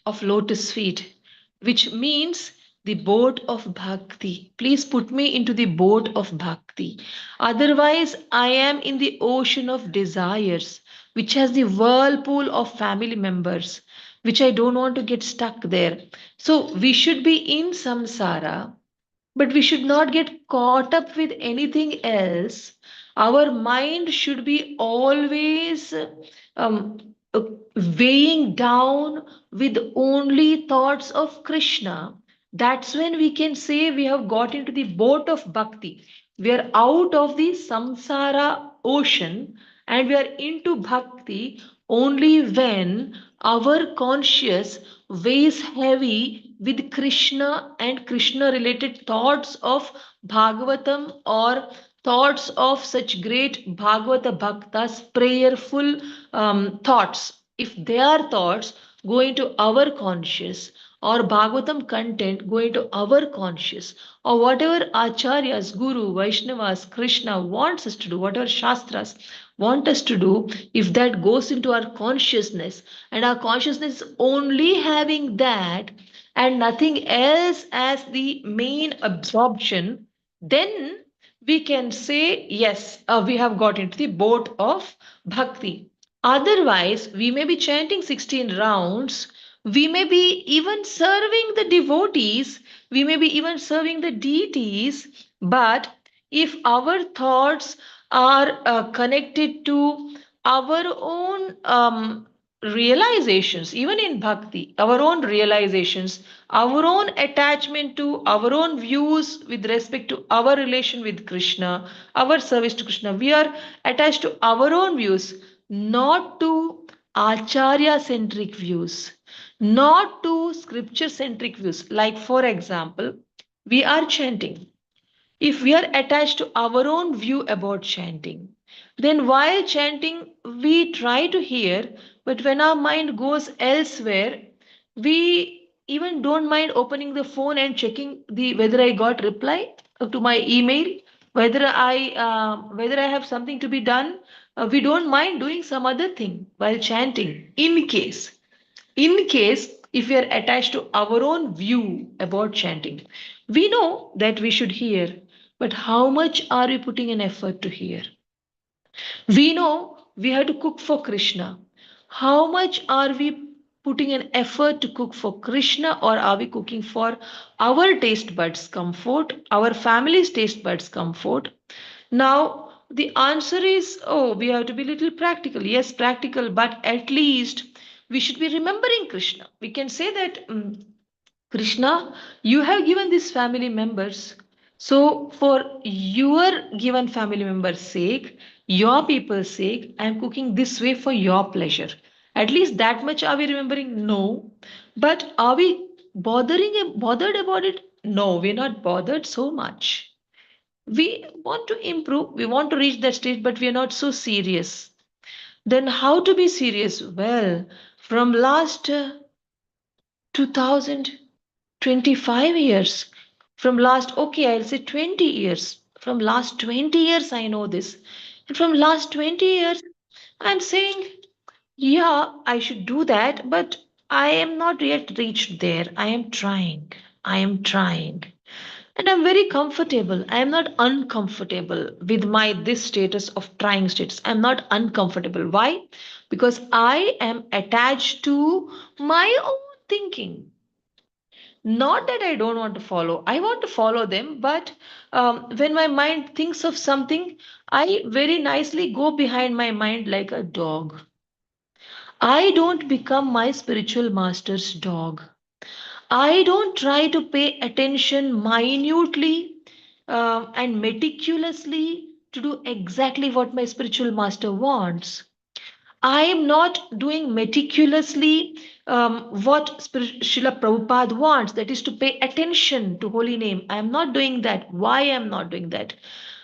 S9: of lotus feet, which means the boat of bhakti. Please put me into the boat of bhakti. Otherwise, I am in the ocean of desires, which has the whirlpool of family members, which I don't want to get stuck there. So, we should be in samsara, but we should not get caught up with anything else. Our mind should be always um, uh, weighing down with only thoughts of Krishna. That's when we can say we have got into the boat of bhakti. We are out of the samsara ocean and we are into bhakti only when our conscious weighs heavy with Krishna and Krishna related thoughts of Bhagavatam or thoughts of such great Bhagavata Bhaktas, prayerful thoughts. If they are thoughts going to our conscious or Bhagavatam content going to our conscious or whatever Acharyas, Guru, Vaishnavas, Krishna wants us to do, whatever Shastras want us to do, if that goes into our consciousness and our consciousness is only having that and nothing else as the main absorption, then we can say, yes, we have got into the boat of bhakti. Otherwise, we may be chanting 16 rounds, we may be even serving the devotees, we may be even serving the deities, but if our thoughts are connected to our own realizations, even in bhakti, our own realizations, our own attachment to our own views with respect to our relation with Krishna, our service to Krishna, we are attached to our own views, not to Acharya centric views, not to scripture centric views. Like, for example, we are chanting. If we are attached to our own view about chanting, then while chanting, we try to hear, but when our mind goes elsewhere, we even don't mind opening the phone and checking the whether I got reply to my email, whether I have something to be done. We don't mind doing some other thing while chanting, in case if we are attached to our own view about chanting. We know that we should hear, but how much are we putting an effort to hear? We know we have to cook for Krishna. How much are we putting an effort to cook for Krishna, or are we cooking for our taste buds comfort, our family's taste buds comfort? Now, the answer is, oh, we have to be little practical. Yes, practical, but at least we should be remembering Krishna. We can say that Krishna, you have given these family members. So, for your given family members' sake, your people's sake, I am cooking this way for your pleasure. At least that much are we remembering? No. But are we bothered about it? No, we're not bothered so much. We want to improve, we want to reach that stage, but we are not so serious. Then how to be serious? Well, from last 2025 years, from last, okay, I'll say 20 years, from last 20 years I know this, and from last 20 years I'm saying, yeah, I should do that, but I am not yet reached there. I am trying, and I'm very comfortable. I am not uncomfortable with my this status of trying status. I'm not uncomfortable. Why? Because I am attached to my own thinking. Not that I don't want to follow, I want to follow them, but when my mind thinks of something, I very nicely go behind my mind like a dog. I don't become my spiritual master's dog. I don't try to pay attention minutely and meticulously to do exactly what my spiritual master wants. I am not doing meticulously what Srila Prabhupada wants, that is to pay attention to holy name. I am not doing that. Why I am not doing that?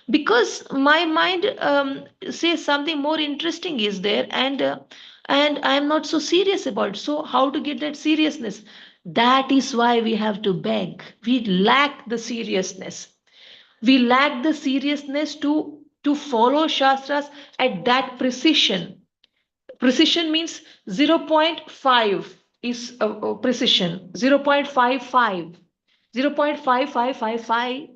S9: Because my mind says something more interesting is there, and I am not so serious about it. So how to get that seriousness? That is why we have to beg. We lack the seriousness. We lack the seriousness to follow shastras at that precision. Precision means zero point 0.5 is precision, 0.55, 0.5555,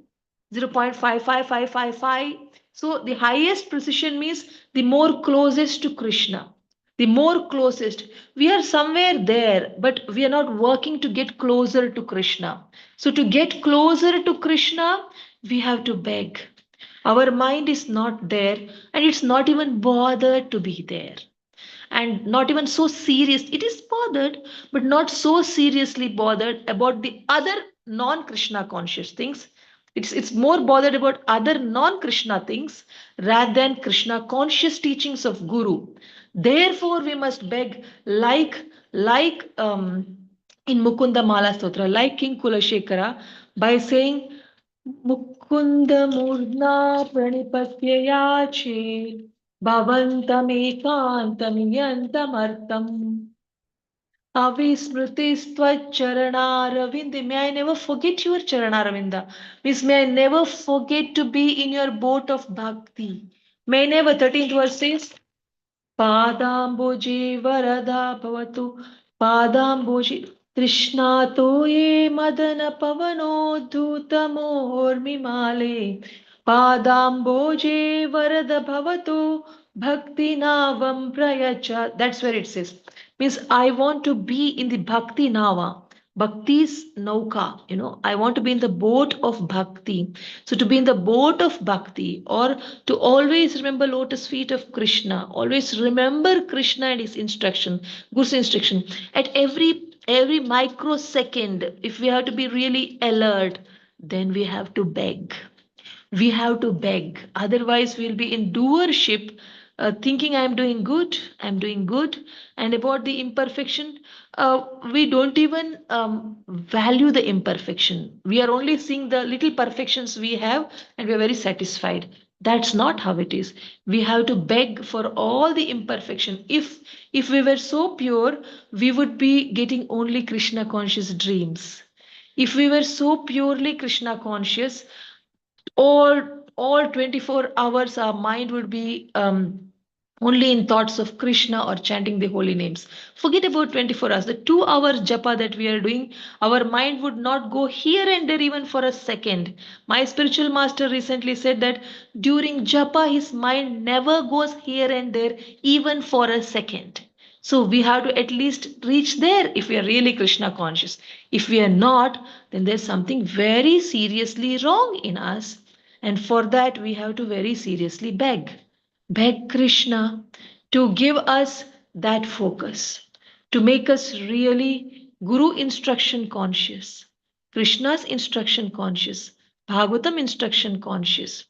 S9: 0.55555. So the highest precision means the more closest to Krishna. The more closest. We are somewhere there, but we are not working to get closer to Krishna. So to get closer to Krishna, we have to beg. Our mind is not there, and it's not even bothered to be there, and not even so serious. It is bothered, but not so seriously bothered about the other non-Krishna conscious things. It's more bothered about other non-Krishna things rather than Krishna conscious teachings of Guru. Therefore, we must beg like in Mukunda Mala Stotra, like King Kulashekara, by saying Mukund मूर्ध्ना प्रणिपत्ययाचे भवन्तमेकान्तमियन्तमर्तम् avismrtistvacharanaravinde. May I never forget your charanaravinda. Means may I never forget to be in your boat of bhakti. May I never, 13th verse says, पादाम्बुजे वरदा भवतु पादाम्बुजे तृष्णातो ये मदन पवनोद्धूतमोर्मिमाले पादाम्बोजे वरद भवतु bhakti navam prayacha. That's where it says. Means I want to be in the bhakti nava. Bhakti's nauka, I want to be in the boat of bhakti. So to be in the boat of bhakti, or to always remember lotus feet of Krishna, always remember Krishna and his instruction, Guru's instruction at every microsecond. If we have to be really alert, then we have to beg. We have to beg. Otherwise, we'll be in doership, thinking I'm doing good, and about the imperfection, we don't even value the imperfection. We are only seeing the little perfections we have, and we are very satisfied. That's not how it is. We have to beg for all the imperfection. If we were so pure, we would be getting only Krishna conscious dreams. If we were so purely Krishna conscious, all 24 hours our mind would be only in thoughts of Krishna or chanting the holy names. Forget about 24 hours. The 2 hours japa that we are doing, our mind would not go here and there even for a second. My spiritual master recently said that during japa, his mind never goes here and there even for a second. So we have to at least reach there if we are really Krishna conscious. If we are not, then there's something very seriously wrong in us. And for that, we have to very seriously beg. Beg Krishna to give us that focus, to make us really Guru instruction conscious, Krishna's instruction conscious, Bhagavatam instruction conscious.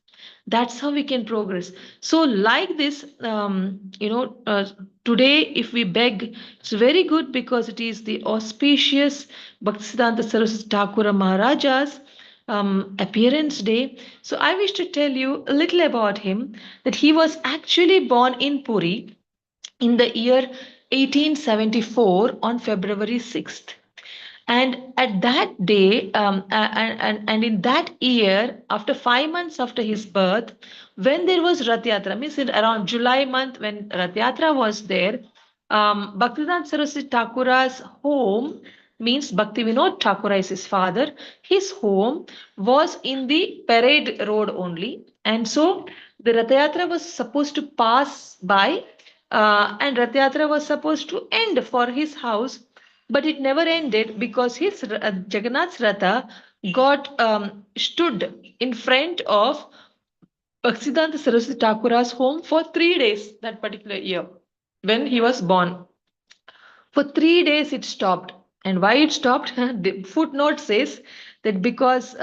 S9: That's how we can progress. So, like this, today, if we beg, it's very good because it is the auspicious Bhaktisiddhanta Saraswati Thakura Maharaja's appearance day. So I wish to tell you a little about him, that he was actually born in Puri in the year 1874 on February 6th. And at that day, and in that year, after 5 months after his birth, when there was Rath Yatra, means in around July month when Rath Yatra was there, Bhaktivedanta Saraswati Thakura's home, means Bhakti Vinod Thakura is his father. His home was in the parade road only. And so the Rath Yatra was supposed to pass by, and Rath Yatra was supposed to end for his house But it never ended because his Jagannath's Ratha got stood in front of Bhaktisiddhanta Saraswati Thakura's home for 3 days that particular year when he was born. For 3 days it stopped. And why it stopped? The footnote says that because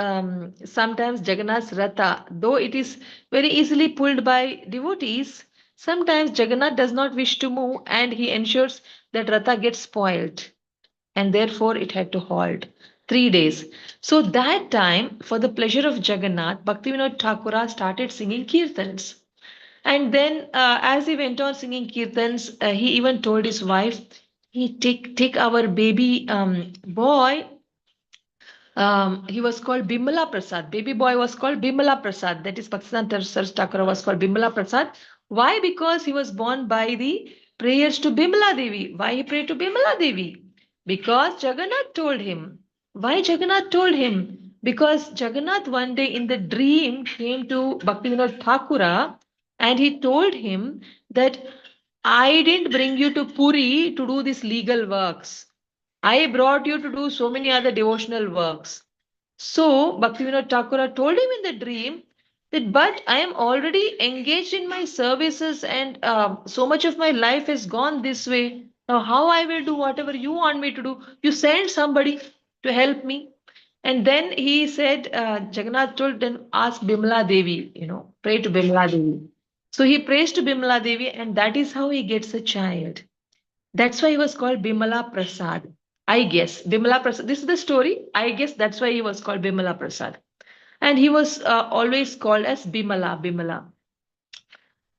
S9: sometimes Jagannath's Ratha, though it is very easily pulled by devotees, sometimes Jagannath does not wish to move and he ensures that Ratha gets spoiled. And therefore it had to halt 3 days. So that time, for the pleasure of Jagannath, Bhaktivinoda Thakura started singing kirtans. And then, as he went on singing kirtans, he even told his wife, "He take our baby boy." He was called Bimala Prasad. Baby boy was called Bimala Prasad. That is, Bhaktisiddhanta Saraswati Thakura was called Bimala Prasad. Why? Because he was born by the prayers to Bimala Devi. Why he prayed to Bimala Devi? Because Jagannath told him. Why Jagannath told him? Because Jagannath one day in the dream came to Bhaktivinoda Thakura and he told him that I didn't bring you to Puri to do these legal works. I brought you to do so many other devotional works. So Bhaktivinoda Thakur told him in the dream that, but I am already engaged in my services and so much of my life has gone this way. Now, how I will do whatever you want me to do? You send somebody to help me. And then he said, Jagannath told, then ask Bimala Devi, pray to Bimala Devi. So he prays to Bimala Devi, and that is how he gets a child. That's why he was called Bimala Prasad. I guess Bimala Prasad. This is the story. I guess that's why he was called Bimala Prasad. And he was always called as Bimala.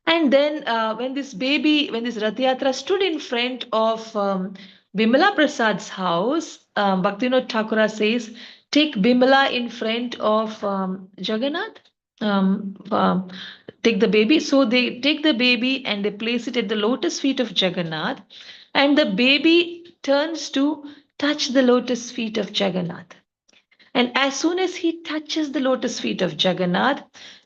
S9: And then when this Rath Yatra stood in front of Bimala Prasad's house, Bhaktivinoda Thakura says, take Bimala in front of Jagannath. Take the baby. So they take the baby and they place it at the lotus feet of Jagannath. And the baby turns to touch the lotus feet of Jagannath. And as soon as he touches the lotus feet of Jagannath,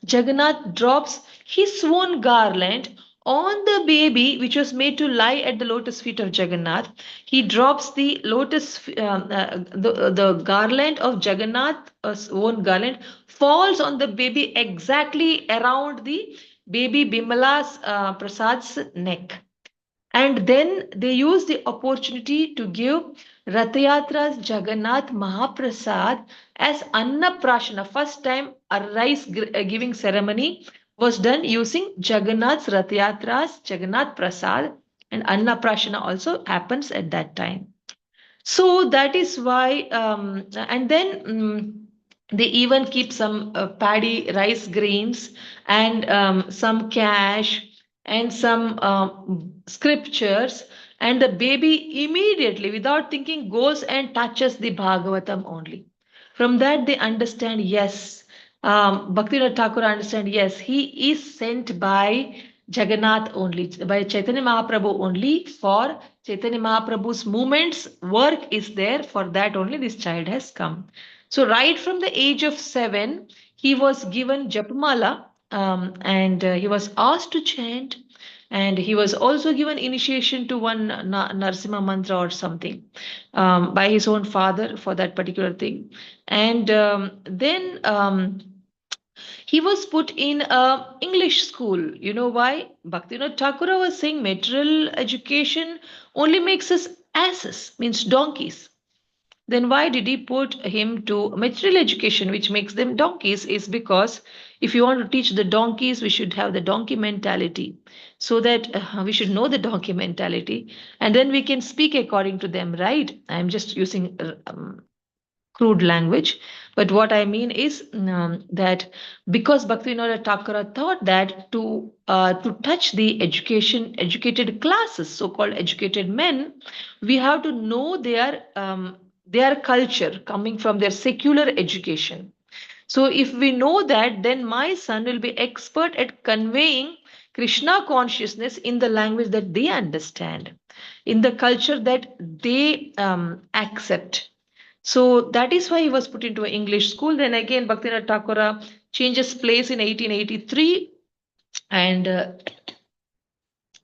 S9: Jagannath drops his own garland on the baby, which was made to lie at the lotus feet of Jagannath. He drops the the garland of Jagannath's own garland falls on the baby exactly around the baby Bimala's Prasad's neck. And then they use the opportunity to give Rathayatra's Jagannath Mahaprasad as Annaprashana. First time a rice giving ceremony was done using Jagannath's Rathayatra's Jagannath Prasad, and Annaprashana also happens at that time. So that is why, and then they even keep some paddy rice grains and some cash and some scriptures. And the baby immediately, without thinking, goes and touches the Bhagavatam only. From that, they understand, yes, Bhaktivinoda Thakur understand, yes, he is sent by Jagannath only, by Chaitanya Mahaprabhu only. For Chaitanya Mahaprabhu's movements, work is there. For that only this child has come. So right from the age of 7, he was given Japamala and he was asked to chant. And he was also given initiation to one Narsimha mantra or something by his own father for that particular thing. And then he was put in a English school. You know why? Bhaktivinoda Thakura was saying material education only makes us asses, means donkeys. Then why did he put him to material education, which makes them donkeys? Is because if you want to teach the donkeys, we should have the donkey mentality, so that we should know the donkey mentality, and then we can speak according to them, right? I'm just using crude language. But what I mean is that because Bhaktivinoda Thakura thought that to touch the educated classes, so-called educated men, we have to know their culture coming from their secular education. So if we know that, then my son will be expert at conveying Krishna consciousness in the language that they understand, in the culture that they accept. So that is why he was put into an English school. Then again, Bhaktivinoda Thakura changes place in 1883, and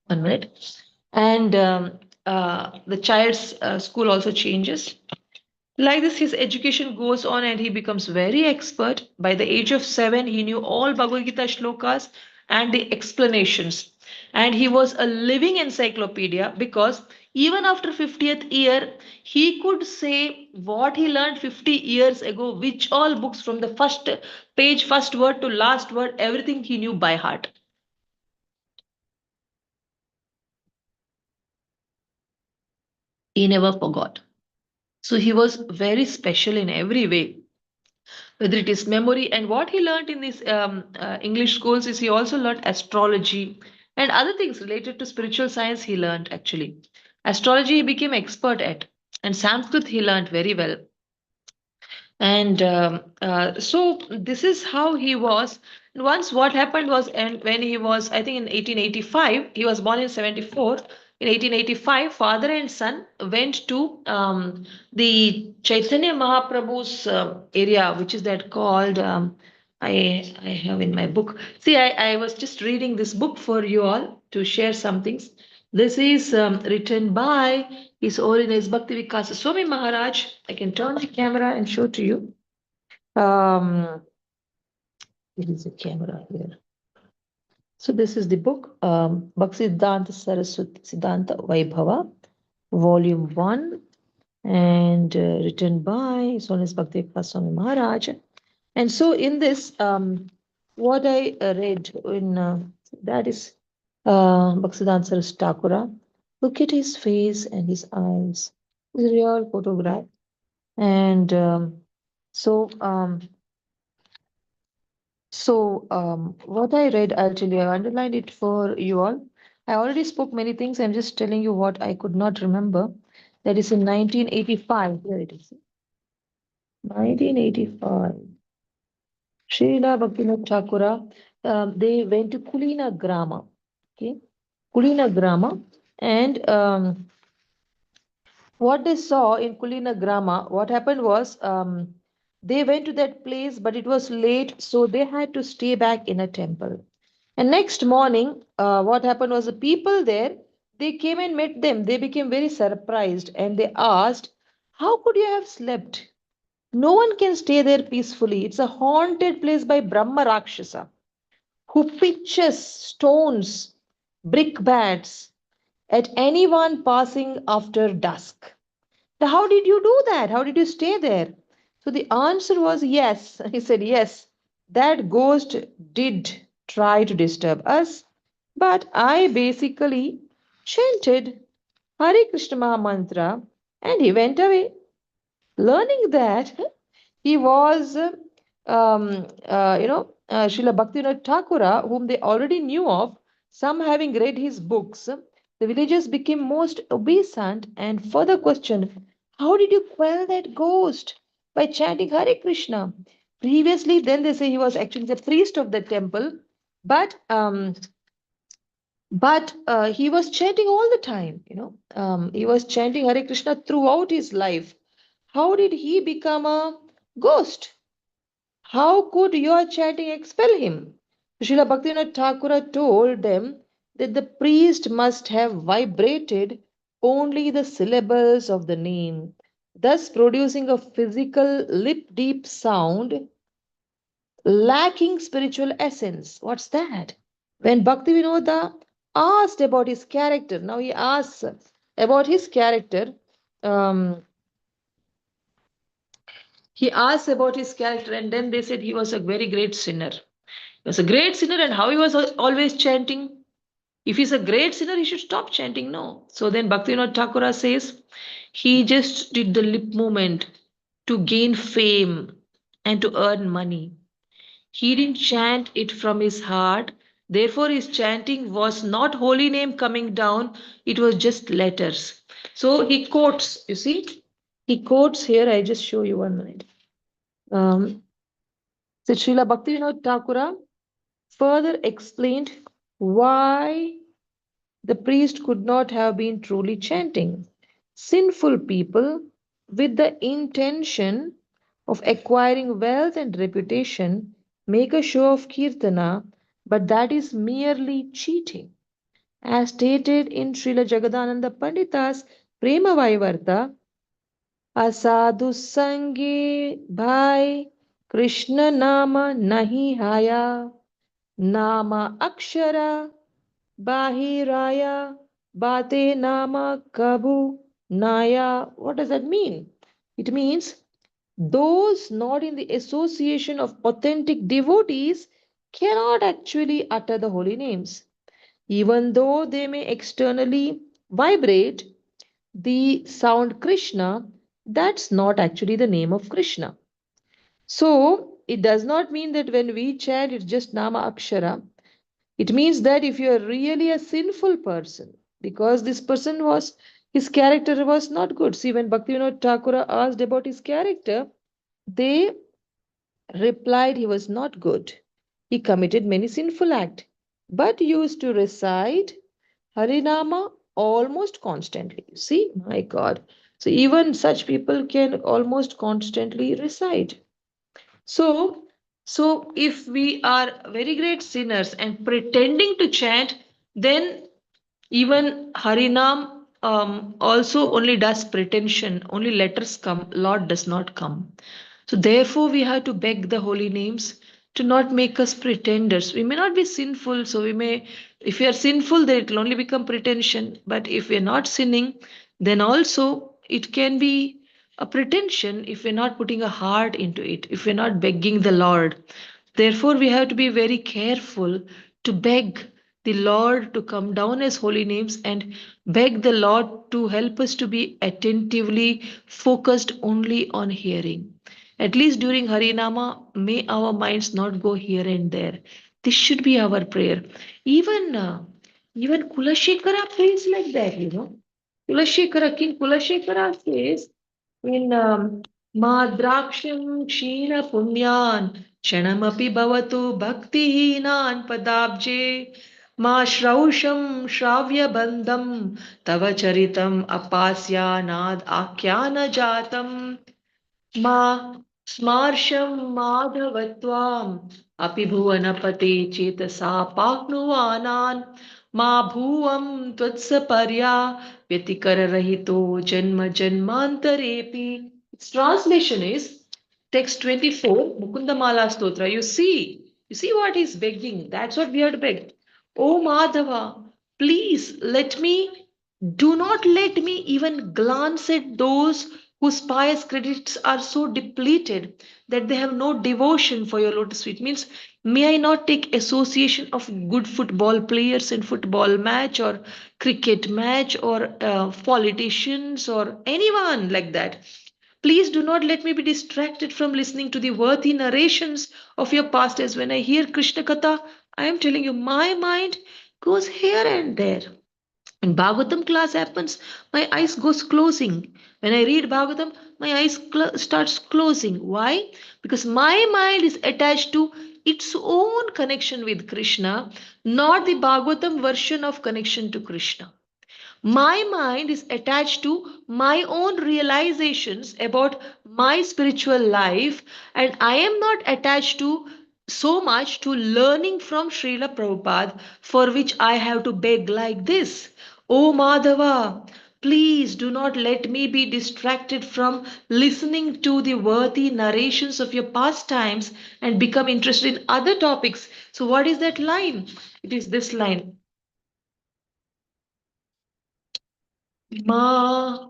S9: 1 minute. And the child's school also changes. Like this, his education goes on and he becomes very expert. By the age of 7, he knew all Bhagavad Gita shlokas and the explanations. And he was a living encyclopedia because even after 50th year, he could say what he learned 50 years ago, which all books from the first page, first word to last word, everything he knew by heart. He never forgot. So he was very special in every way, whether it is memory. And what he learned in these English schools is he also learned astrology and other things related to spiritual science. He learned actually astrology, he became expert at, and Sanskrit he learned very well. And so this is how he was. And once what happened was, and when he was, I think in 1885, he was born in 74. In 1885, father and son went to the Chaitanya Mahaprabhu's area, which is that called, I have in my book. See, I was just reading this book for you all to share some things. This is written by His Holiness Bhakti Vikasa Swami Maharaj. I can turn the camera and show to you. It is a camera here. So this is the book, Bhaktisiddhanta Saraswati Siddhanta Vaibhava, Volume 1, and written by His Holiness Bhakti Vikasa Swami Maharaj. And so in this, what I read in that is Bhaktisiddhanta Saraswati Thakura. Look at his face and his eyes. It's a real photograph. And what I read, I'll tell you, I underlined it for you all. I already spoke many things. I'm just telling you what I could not remember. That is in 1985. Here it is. 1985. Srila Bhaktivinoda Thakura, they went to Kulina Grama. Okay. Kulina Grama. And what they saw in Kulina Grama, what happened was they went to that place, but it was late, so they had to stay back in a temple. And next morning, what happened was the people there, they came and met them. They became very surprised and they asked, how could you have slept? No one can stay there peacefully. It's a haunted place by Brahma Rakshasa, who pitches stones, brickbats at anyone passing after dusk. Now, how did you do that? How did you stay there? So the answer was yes. He said, yes, that ghost did try to disturb us, but I basically chanted Hare Krishna Maha Mantra and he went away. Learning that, he was, Srila Bhaktivinoda Thakura, whom they already knew of, some having read his books. The villagers became most obeisant and further questioned, how did you quell that ghost? By chanting Hare Krishna. Previously, then they say he was actually the priest of the temple, but he was chanting all the time, he was chanting Hare Krishna throughout his life. How did he become a ghost? How could your chanting expel him? Srila Bhaktivinoda Thakura told them that the priest must have vibrated only the syllables of the name, thus producing a physical lip deep sound lacking spiritual essence. What's that? When Bhaktivinoda asked about his character, now he asks about his character. He asked about his character, and then they said he was a very great sinner. He was a great sinner, and how he was always chanting. If he's a great sinner, he should stop chanting. No. So then Bhaktivinoda Thakura says he just did the lip movement to gain fame and to earn money. He didn't chant it from his heart. Therefore, his chanting was not holy name coming down, it was just letters. So he quotes, you see, he quotes here. I just show you 1 minute. So Srila Bhaktivinoda Thakura further explained why the priest could not have been truly chanting. Sinful people, with the intention of acquiring wealth and reputation, make a show of kirtana, but that is merely cheating.
S11: As stated in Srila Jagadananda Pandita's Prema Vaivarta, Asadu Sange Bhai Krishna Nama Nahi Haya Nama Akshara Bahiraya Bate Nama Kabu Naya. What does that mean? It means those not in the association of authentic devotees cannot actually utter the holy names. Even though they may externally vibrate the sound Krishna, that's not actually the name of Krishna. So, it does not mean that when we chant, it's just Nama Akshara. It means that if you are really a sinful person, because this person was, his character was not good. See, when Bhaktivinoda Thakur asked about his character, they replied he was not good. He committed many sinful acts, but used to recite Harinama almost constantly. See, my God. So even such people can almost constantly recite. So, so if we are very great sinners and pretending to chant, then even Harinam also only does pretension, only letters come, Lord does not come. So therefore we have to beg the holy names to not make us pretenders. We may not be sinful, so we may, if we are sinful, then it will only become pretension. But if we are not sinning, then also it can be a pretension if we're not putting a heart into it, if we're not begging the Lord. Therefore, we have to be very careful to beg the Lord to come down as holy names and beg the Lord to help us to be attentively focused only on hearing. At least during Harinama, may our minds not go here and there. This should be our prayer. Even Kulashekara prays like that, you know. King Kulashekara says in Madraksham Kshina Punyan Chanamapi Bhavatu Bhaktihinan Padabje Ma Shrausham Shravya Bandham Tava Charitam Apasya Nad Akyana Jatam Ma Smarsham Madhavatvam Api Bhuvanapate Chetasa Paknuvanan Ma Bhuvam Tvatsaparya Vyatikara Rahito Janma Janmantarepi. Its translation is text 24, Mukundamala Stotra. You see what he's begging. That's what we have to beg. Oh Madhava, please do not let me even glance at those whose pious credits are so depleted that they have no devotion for your lotus feet. Means, may I not take association of good football players in football match or cricket match or politicians or anyone like that. Please do not let me be distracted from listening to the worthy narrations of your pastors. When I hear Krishna Katha, I am telling you, my mind goes here and there. When Bhagavatam class happens, my eyes goes closing. When I read Bhagavatam, my eyes starts closing. Why? Because my mind is attached to its own connection with Krishna, not the Bhagavatam version of connection to Krishna. My mind is attached to my own realizations about my spiritual life, and I am not attached to so much to learning from Srila Prabhupada, for which I have to beg like this. Oh Madhava, please do not let me be distracted from listening to the worthy narrations of your pastimes and become interested in other topics. So, what is that line? It is this line. Ma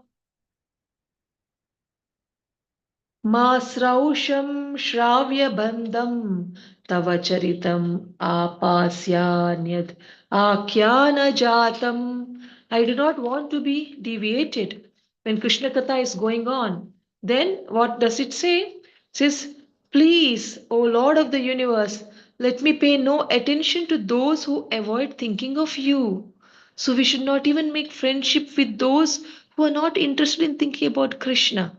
S11: Masrausham Shravya Bandham Tava Charitam Apasyanyad Akyana Jatam. I do not want to be deviated when Krishna Katha is going on. Then what does it say? It says, please, O Lord of the universe, let me pay no attention to those who avoid thinking of you. So we should not even make friendship with those who are not interested in thinking about Krishna.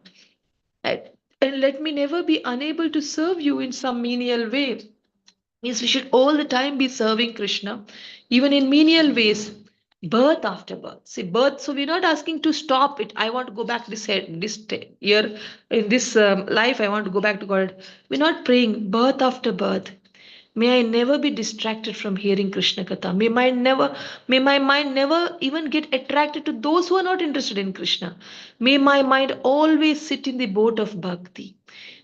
S11: And and let me never be unable to serve you in some menial way. Means we should all the time be serving Krishna, even in menial ways. Birth after birth. See, birth. So we're not asking to stop it. I want to go back this year, in this life. I want to go back to God. We're not praying birth after birth.
S9: May I never be distracted from hearing Krishna Katha. May my mind never even get attracted to those who are not interested in Krishna. May my mind always sit in the boat of bhakti.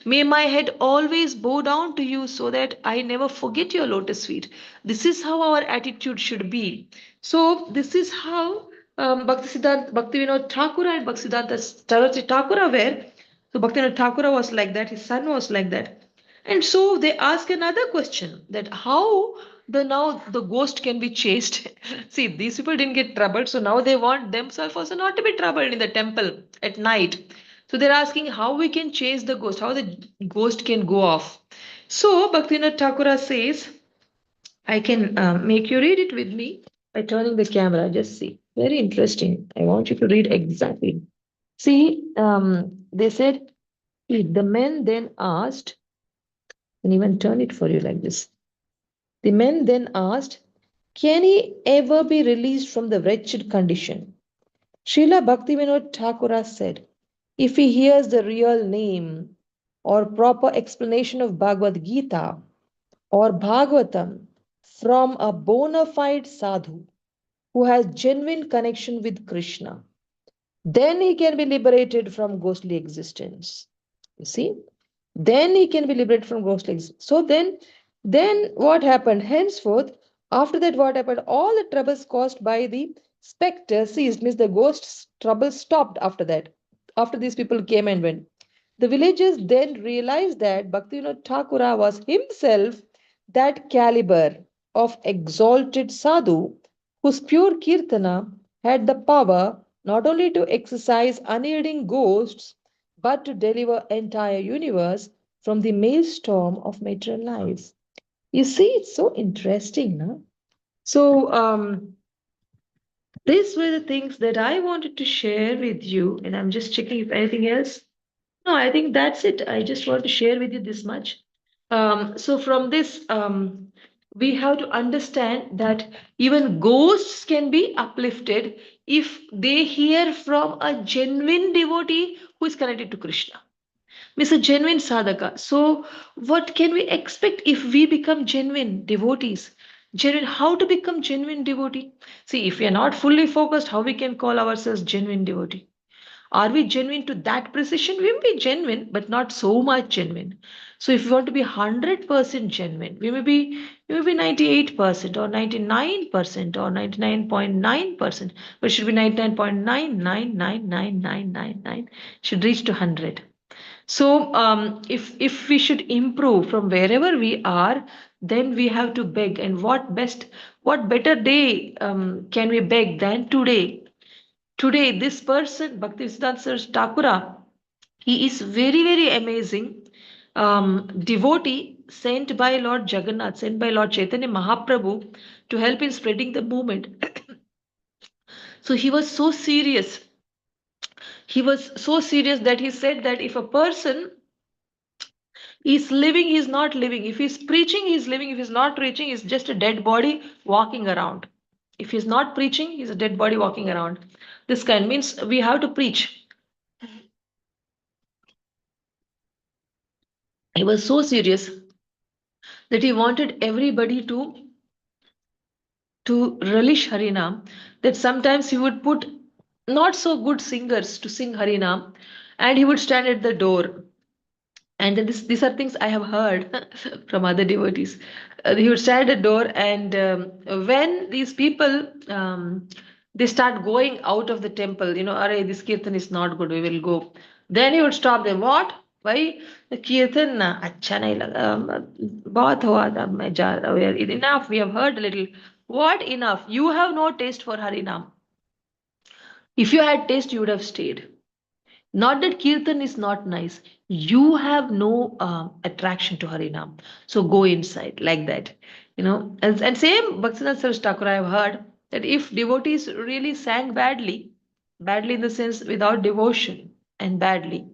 S9: May my head always bow down to you so that I never forget your lotus feet. This is how our attitude should be. So this is how Bhaktisiddhanta, Bhaktivinoda Thakura and Bhaktisiddhanta Saraswati Thakura were. So Bhaktivinoda Thakura was like that, his son was like that. And so they ask another question that how now the ghost can be chased. See, these people didn't get troubled, so now they want themselves also not to be troubled in the temple at night. So they're asking how we can chase the ghost, how the ghost can go off. So Bhaktivinoda Thakura says, I can make you read it with me by turning the camera. Just see. Very interesting. I want you to read exactly. See, they said, the men then asked, and even turn it for you like this. The men then asked, can he ever be released from the wretched condition? Srila Bhaktivinoda Thakura said, if he hears the real name or proper explanation of Bhagavad Gita or Bhagavatam from a bona fide sadhu who has genuine connection with Krishna, then he can be liberated from ghostly existence. You see? Then he can be liberated from ghostly existence. So then what happened? Henceforth, after that, what happened? All the troubles caused by the spectre ceased, means the ghosts' trouble stopped after that. After these people came and went. The villagers then realized that Bhaktivinoda Thakura was himself that caliber of exalted sadhu whose pure kirtana had the power not only to exercise unyielding ghosts but to deliver entire universe from the maelstrom of material life. You see, it's so interesting, no? So these were the things that I wanted to share with you, and I'm just checking if anything else. No, I think that's it. I just want to share with you this much. So from this, we have to understand that even ghosts can be uplifted if they hear from a genuine devotee who is connected to Krishna. Means a genuine sadhaka. So, what can we expect if we become genuine devotees? Genuine, how to become genuine devotee? See, if we are not fully focused, how we can call ourselves genuine devotee? Are we genuine to that precision? We may be genuine, but not so much genuine. So if we want to be 100% genuine, we may be 98% or 99% or 99.9%, but it should be 99.9999999 should reach to 100. So if we should improve from wherever we are, then we have to beg. And what better day can we beg than today? Today, this person, Bhaktisiddhanta Thakura, he is very, very amazing devotee sent by Lord Jagannath, sent by Lord Chaitanya Mahaprabhu to help in spreading the movement. So he was so serious. He was so serious that he said that if a person is living, he is not living. If he's preaching, he's living. If he's not preaching, he's just a dead body walking around. If he's not preaching, he's a dead body walking around. This kind means we have to preach. He was so serious that he wanted everybody to relish Harinam, that sometimes he would put not so good singers to sing Harinam, and he would stand at the door. And then these are things I have heard from other devotees. He would stand at the door, and when these people they start going out of the temple, Arey, this kirtan is not good, we will go. Then he would stop them. What? Why? The kirtan अच्छा नहीं लगा, बहुत हुआ था, मैं जा रहा हूँ. Enough, we have heard a little. What enough? You have no taste for Harinam. If you had taste, you would have stayed. Not that Kirtan is not nice. You have no attraction to Harinam. So go inside like that. And same Bhaktisiddhanta Saraswati Thakur, I have heard that if devotees really sang badly, badly in the sense without devotion and badly,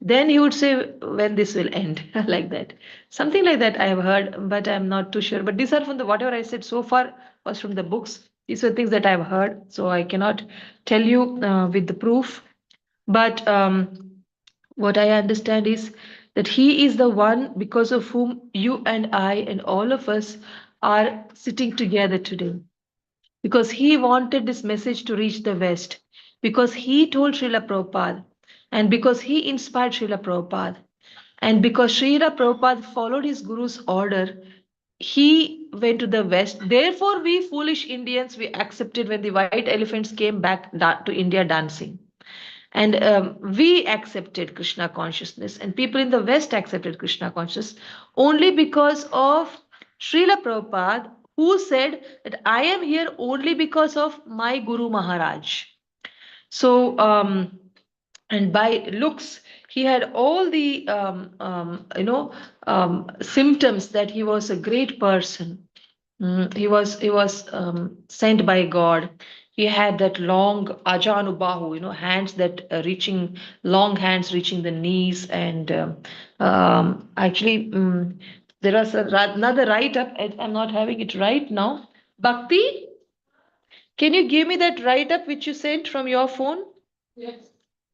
S9: then he would say when this will end, like that. Something like that I have heard, but I'm not too sure. But these are from the whatever I said so far was from the books. These were things that I've heard, so I cannot tell you with the proof. But what I understand is that he is the one because of whom you and I and all of us are sitting together today. Because he wanted this message to reach the West, because he told Srila Prabhupada, and because he inspired Srila Prabhupada, and because Srila Prabhupada followed his Guru's order, he went to the West. Therefore, we foolish Indians, we accepted when the white elephants came back to India dancing. And we accepted Krishna consciousness, and people in the West accepted Krishna consciousness only because of Srila Prabhupada, who said that I am here only because of my Guru Maharaj. So, and by looks, he had all the symptoms that he was a great person. He was sent by God. He had that long ajanubahu, hands that long hands reaching the knees, and actually, there was another write up. I'm not having it right now. Bhakti, can you give me that write up which you sent from your phone?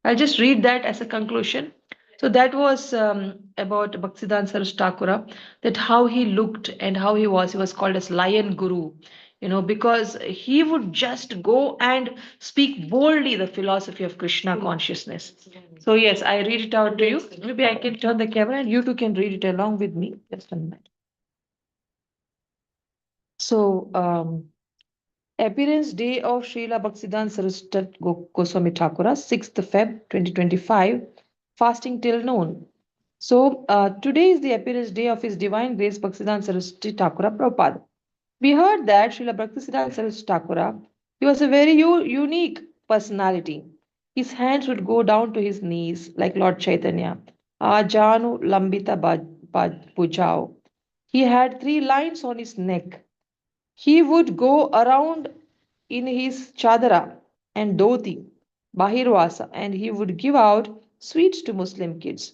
S9: I'll just read that as a conclusion. So that was about Bhaktisiddhanta Saraswati Thakura, that how he looked and how he was. He was called as Lion Guru, because he would just go and speak boldly the philosophy of Krishna consciousness. So yes, I read it out to you. Maybe I can turn the camera and you two can read it along with me. Just a minute. So, appearance day of Srila Bhaktisiddhanta Saraswati Goswami Thakura, 6th Feb 2025, fasting till noon. So today is the appearance day of His Divine Grace Bhaktisiddhanta Saraswati Thakura Prabhupada. We heard that Srila Bhaktisiddhanta Saraswati Thakura, he was a very unique personality. His hands would go down to his knees like Lord Chaitanya. Ajanu Lambita Bujao. He had 3 lines on his neck. He would go around in his chadara and dhoti, bahirwasa, and he would give out sweets to Muslim kids.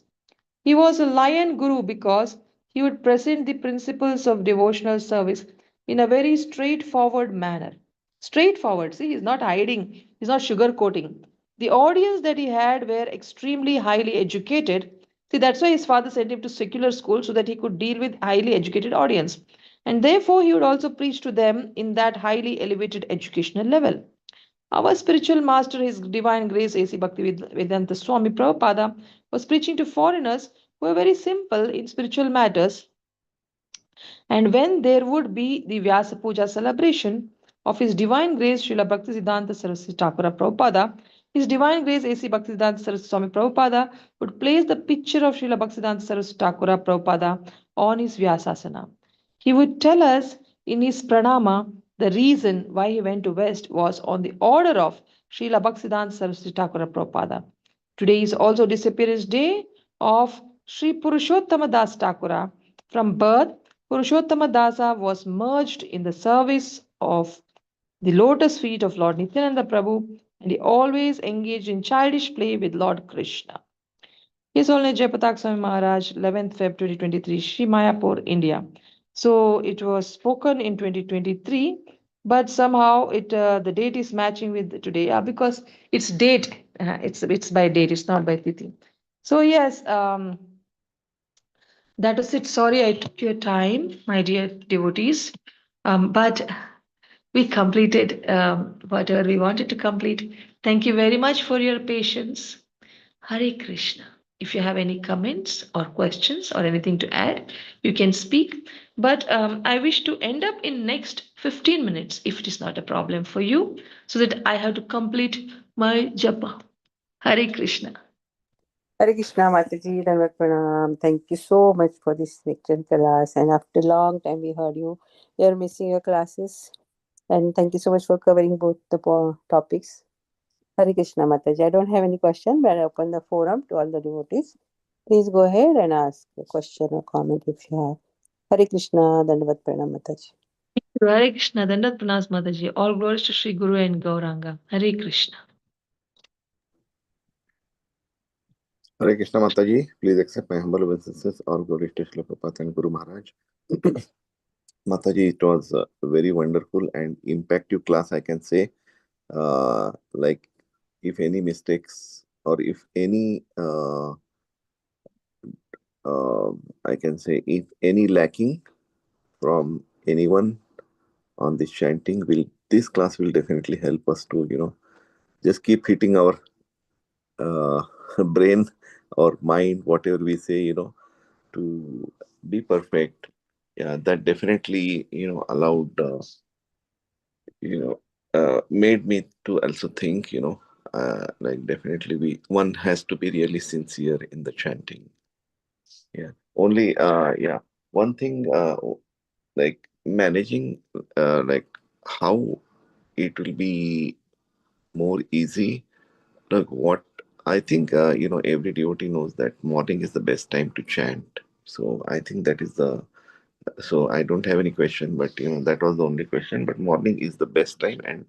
S9: He was a lion guru because he would present the principles of devotional service in a very straightforward manner. Straightforward, see, he's not hiding, he's not sugarcoating. The audience that he had were extremely highly educated. See, that's why his father sent him to secular school so that he could deal with highly educated audience. And therefore, he would also preach to them in that highly elevated educational level. Our spiritual master, His Divine Grace A.C. Bhaktivedanta Swami Prabhupada, was preaching to foreigners who were very simple in spiritual matters. And when there would be the Vyasa Puja celebration of His Divine Grace Srila Bhaktisiddhanta Saraswati Thakura Prabhupada, His Divine Grace A.C. Bhaktisiddhanta Saraswati Swami Prabhupada would place the picture of Srila Bhaktisiddhanta Saraswati Thakura Prabhupada on his Vyasasana. He would tell us in his pranama the reason why he went to West was on the order of Srila Bhaktisiddhanta Saraswati Thakura Prabhupada. Today is also disappearance day of Sri Purushottama Das Thakura. From birth, Purushottama Dasa was merged in the service of the lotus feet of Lord Nityananda Prabhu, and he always engaged in childish play with Lord Krishna. His Holiness Jayapatak Swami Maharaj, 11th Feb 2023, Sri Mayapur, India. So it was spoken in 2023, but somehow the date is matching with today because it's date. It's by date. It's not by tithi. So yes, that was it. Sorry, I took your time, my dear devotees, but we completed whatever we wanted to complete. Thank you very much for your patience. Hare Krishna. If you have any comments or questions or anything to add, you can speak. But I wish to end up in next 15 minutes, if it is not a problem for you, so that I have to complete my japa. Hare Krishna.
S2: Hare Krishna, Mataji, Dhanvat Pranam. Thank you so much for this lecture class. And after a long time, we heard you. You're missing your classes. And thank you so much for covering both the topics. Hare Krishna, Mataji. I don't have any question, but I open the forum to all the devotees. Please go ahead and ask a question or comment if you have. Hare Krishna, Dhanvat Pranam, Mataji.
S9: Hare Krishna, Dandat Pranas Mataji. All glories to Sri Guru and Gauranga. Hare Krishna.
S7: Hare Krishna Mataji, please accept my humble obeisances. All glory to Srila Prabhupada and Guru Maharaj. Mataji, it was a very wonderful and impactful class, I can say. Like, if any mistakes or if any I can say if any lacking from anyone on this chanting, will this class will definitely help us to just keep hitting our uh, brain or mind, whatever we say, to be perfect. Yeah, that definitely allowed you know made me to also think, like definitely one has to be really sincere in the chanting. Yeah, only one thing, like managing, like how it will be more easy. Like what I think, every devotee knows that morning is the best time to chant. So I think that is the. So I don't have any question, but that was the only question. But morning is the best time, and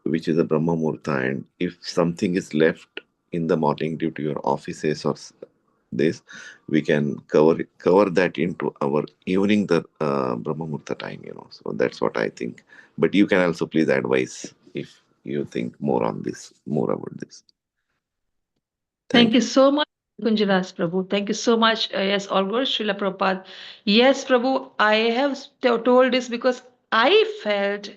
S7: which is a Brahma Murta. And if something is left in the morning due to your offices or this, we can cover that into our evening, the Brahma Murta time. So that's what I think. But you can also please advise if you think more about this.
S9: Thank
S7: Thank
S9: you
S7: you.
S9: so much, Kunjaras Prabhu. Thank you so much. Yes, all good, Srila Prabhupada. Yes, Prabhu, I have told this because I felt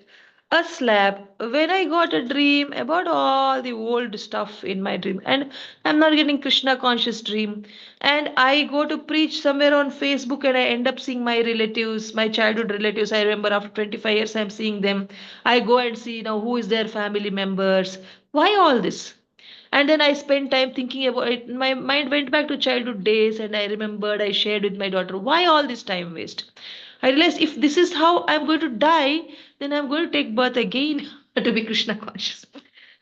S9: a slap when I got a dream about all the old stuff in my dream. And I'm not getting Krishna conscious dream. And I go to preach somewhere on Facebook and I end up seeing my relatives, my childhood relatives. I remember after 25 years, I'm seeing them. I go and see now who is their family members. Why all this? And then I spent time thinking about it. My mind went back to childhood days and I remembered, I shared with my daughter, why all this time waste? I realized if this is how I'm going to die, then I'm going to take birth again to be Krishna conscious.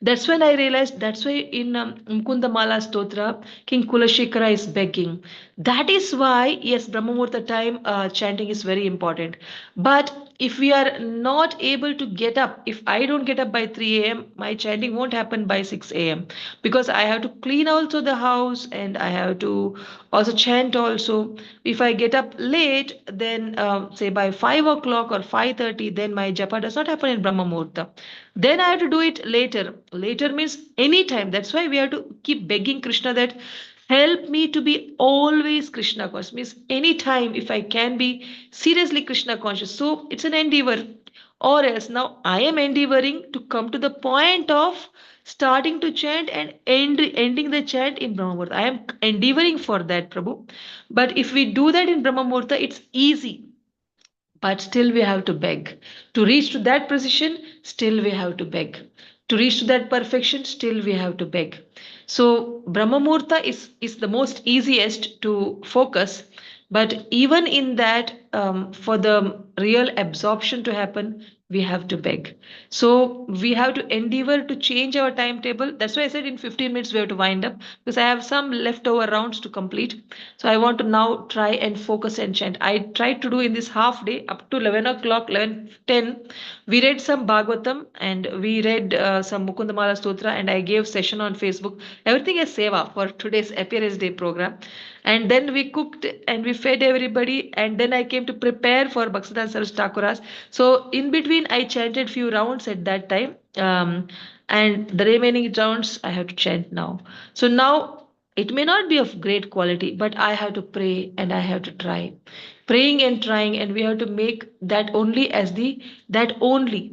S9: That's when I realized, that's why in Mukunda Mala Stotra, King Kulashekara is begging. That is why, yes, Brahmamurta time chanting is very important. But if we are not able to get up, if I don't get up by 3 a.m., my chanting won't happen by 6 a.m. because I have to clean also the house and I have to also chant also. If I get up late, then say by 5 o'clock or 5:30, then my japa does not happen in Brahma Muhurta. Then I have to do it later. Later means anytime. That's why we have to keep begging Krishna that help me to be always Krishna conscious. Means anytime if I can be seriously Krishna conscious. So it's an endeavor. Or else now I am endeavoring to come to the point of starting to chant and ending the chant in Brahma Muhurta. I am endeavoring for that, Prabhu. But if we do that in Brahma Muhurta, it's easy, but still we have to beg. To reach to that precision, still we have to beg. To reach to that perfection, still we have to beg. So Brahma Muhurta is the most easiest to focus, but even in that, for the real absorption to happen, we have to beg. So we have to endeavor to change our timetable. That's why I said in 15 minutes we have to wind up because I have some leftover rounds to complete. So I want to now try and focus and chant. I tried to do in this half day up to 11 o'clock, 11:10. We read some Bhagavatam and we read some Mukundamala Stotra and I gave session on Facebook. Everything is seva for today's appearance day program. And then we cooked and we fed everybody. And then I came to prepare for Bhaktisiddhanta Saraswati Thakuras. So in between, I chanted few rounds at that time. And the remaining rounds I have to chant now. So now it may not be of great quality, but I have to pray and I have to try. Praying and trying, and we have to make that only,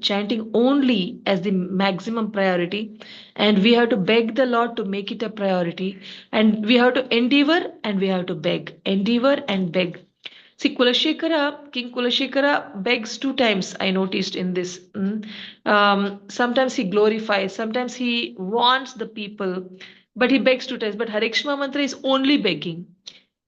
S9: chanting only as the maximum priority. And we have to beg the Lord to make it a priority. And we have to endeavor and we have to beg. Endeavor and beg. See, King Kulashekara begs two times, I noticed in this. Sometimes he glorifies, sometimes he wants the people, but he begs two times. But Harikshma Mantra is only begging.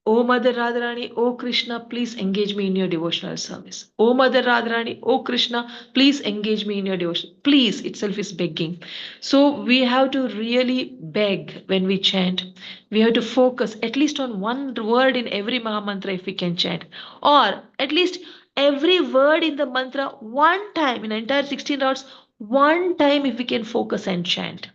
S9: O Mother Radharani, O Krishna, please engage me in your devotional service. O Mother Radharani, O Krishna, please engage me in your devotion. Please itself is begging. So we have to really beg when we chant. We have to focus at least on one word in every Maha Mantra if we can chant. Or at least every word in the mantra one time in entire 16 rounds, one time if we can focus and chant.